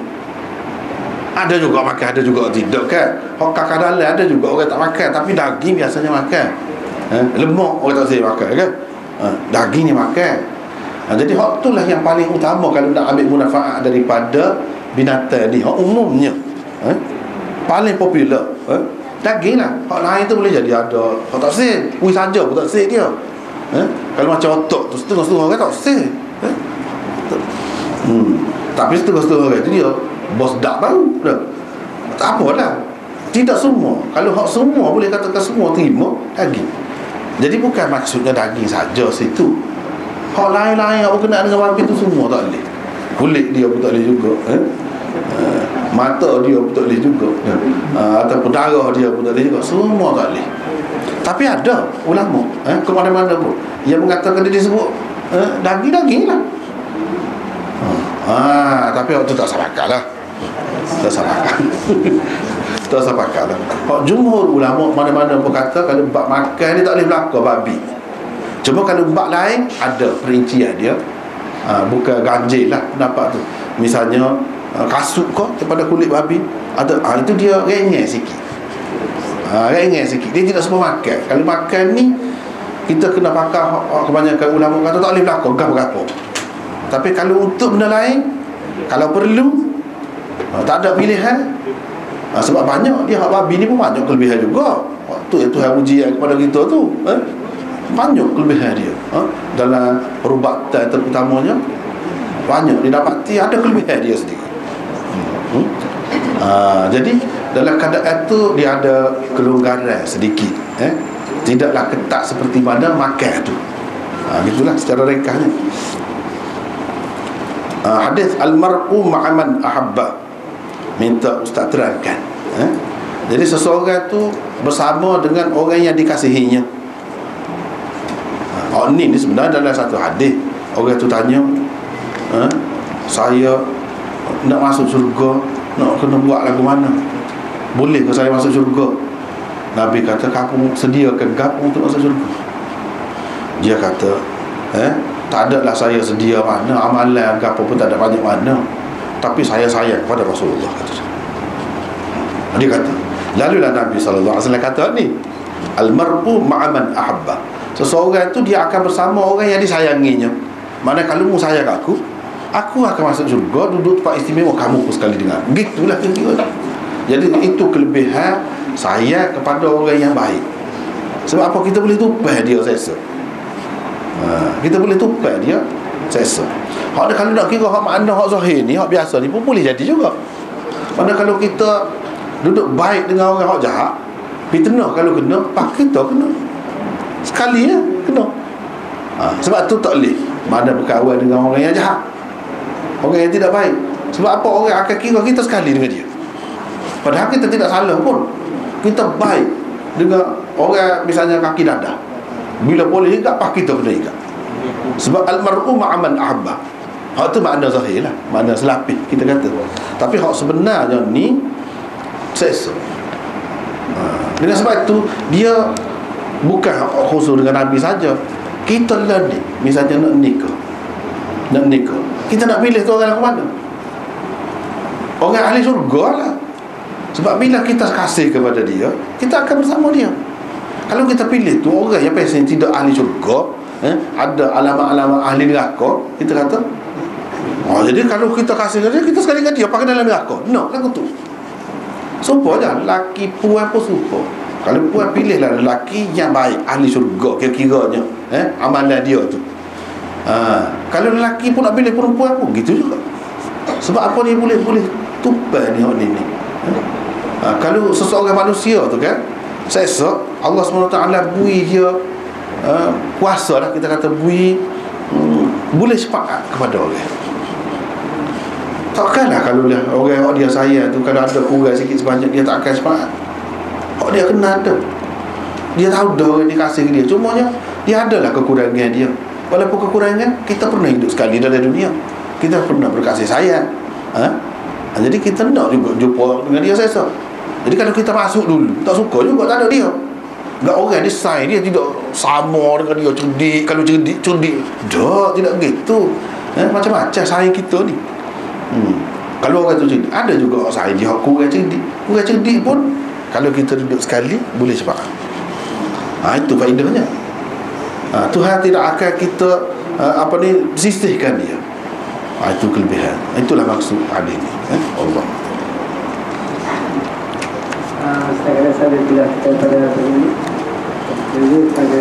Ada juga makan, ada juga tidak kan. Kakak dalam ada juga orang tak makan, tapi daging biasanya makan. Lemak orang tak boleh makan kan. Daging ni makan. Jadi hak itulah yang paling utama kalau nak ambil manfaat daripada binatang ni. Hak umumnya paling popular daging lah. Hak lain tu boleh jadi ada hak tak sih, saja pun tak sih dia. Kalau macam otak tu setengah-setengah orang tak sih. Tapi setengah-setengah orang tu dia bos dak baru dah. Tak apalah. Tidak semua. Kalau hak semua boleh katakan semua terima daging. Jadi bukan maksudnya daging saja situ. Hak lain-lain yang berkenaan dengan babi tu semua tak boleh. Kulit dia pun tak boleh juga. Mata dia pun tak boleh juga. Ataupun darah dia pun tak boleh juga. Semua tak boleh. Tapi ada ulama ke mana-mana pun yang mengatakan dia disebut daging-daging lah. Tapi waktu tu tak sabakan lah. Tak sabakan. Tak sabakan lah. Jumhur ulama mana-mana pun kata kalau bab makan ni tak boleh berlaku babi. Cuma kalau bab lain ada perincian dia. Bukan ganjil lah pendapat tu. Misalnya kasut kau daripada kulit babi ada, itu dia renyek sikit. Renyek sikit. Dia tidak semua makan. Kalau makan ni kita kena pakar. Kebanyakan ulama kata tak boleh berlaku berapa. Tapi kalau untuk benda lain, kalau perlu, tak ada pilihan. Sebab banyak dia hak babi ni pun banyak kelebihan juga. Waktu itu yang ujian kepada kita tu banyak kelebihan dia. Dalam perubatan terutamanya banyak didapati ada kelebihan dia sendiri. Jadi dalam keadaan tu dia ada kelonggaran sedikit. Tidaklah ketat seperti mana makan tu. Gitulah secara ringkasnya. Hadis al-mar'u ma'aman ahabba, minta ustaz terangkan. Jadi seseorang tu bersama dengan orang yang dikasihinya. Ni sebenarnya dalam satu hadis. Orang tu tanya, saya nak masuk syurga, nak kena buat lagu mana? Boleh ke saya masuk syurga? Nabi kata, kamu sediakan kamu untuk masuk syurga? Dia kata, tak adalah saya sedia mana, amalan apa pun tak ada banyak mana, tapi saya sayang kepada Rasulullah, kata dia. Dia kata, lalulah Nabi SAW kata ni, al-mar'u ma'aman ahabba, seseorang tu dia akan bersama orang yang disayanginya. Mana kalau mu sayang aku akan masuk syurga, duduk tempat istimewa kamu pun sekali dengan. Begitulah kira-kira. Jadi itu kelebihan sayang kepada orang yang baik. Sebab apa? Kita boleh tupai dia sesa. Kita boleh tupai dia sesa. Hak kalau nak kira hak makna hak zahir ni, hak biasa ni pun boleh jadi juga. Mana kalau kita duduk baik dengan orang hak jahat, fitnah kalau kena, pak kita kena. Sekali ya, kena. Sebab tu tak boleh mana berkawan dengan orang yang jahat, orang yang tidak baik. Sebab apa? Orang akan kira kita sekali dengan dia, padahal kita tidak salah pun. Kita baik dengan orang misalnya kaki dadah, bila boleh hingga apa kita kena hingga. Sebab al-mar'u ma'aman ahabba. Hak tu makna zahir lah, makna selapis kita kata. Tapi hak sebenarnya ni sesa. Dengan sebab itu dia bukan khusus dengan Nabi saja. Kita lah ni, misalnya nak nikah, kita nak pilih tu orang ke mana? Orang ahli syurga lah. Sebab bila kita kasih kepada dia, kita akan bersama dia. Kalau kita pilih tu orang yang biasanya tidak ahli syurga, ada alamat-alamat ahli neraka, kita kata, oh, jadi kalau kita kasih ke dia, kita sekali dengan dia pakai dalam neraka. No, lagu tu supo je, laki puan pun supo. Kalau puan pilihlah lelaki yang baik, ahli syurga kira-kiranya, amalan dia tu. Kalau lelaki pun nak pilih perempuan pun gitu juga. Sebab apa dia boleh tupai ni orang ni. Kalau seseorang manusia tu kan, sesok Allah SWT bui dia kuasa lah, kita kata bui, boleh syafaat kepada orang. Takkanlah kalau orang dia sayang tu, kalau ada kurang sikit sebanyak, dia tak akan syafaat. Dia kena ada. Dia tahu dah orang dia kasih ke dia. Cumanya dia adalah kekurangan dia. Walaupun kekurangan, kita pernah hidup sekali dalam dunia, kita pernah berkasih sayang. Jadi kita nak juga jumpa dengan dia sesok. Jadi kalau kita masuk dulu, tak suka juga, tak ada dia. Tak orang dia sayang, dia tidak sama dengan dia cerdik. Kalau cerdik dah, tidak begitu. Macam-macam sayang kita ni. Kalau orang tu cerdik, ada juga sayang dia kurang cerdik. Kurang cerdik pun, kalau kita duduk sekali, boleh syafaat. Itu faedahnya. Tuhan tidak akan kita sisihkan dia. Itu kelebihan. Itulah maksud hadis ni. Allah. Saya rasa dia tidak kita pada hari ini. Jadi pada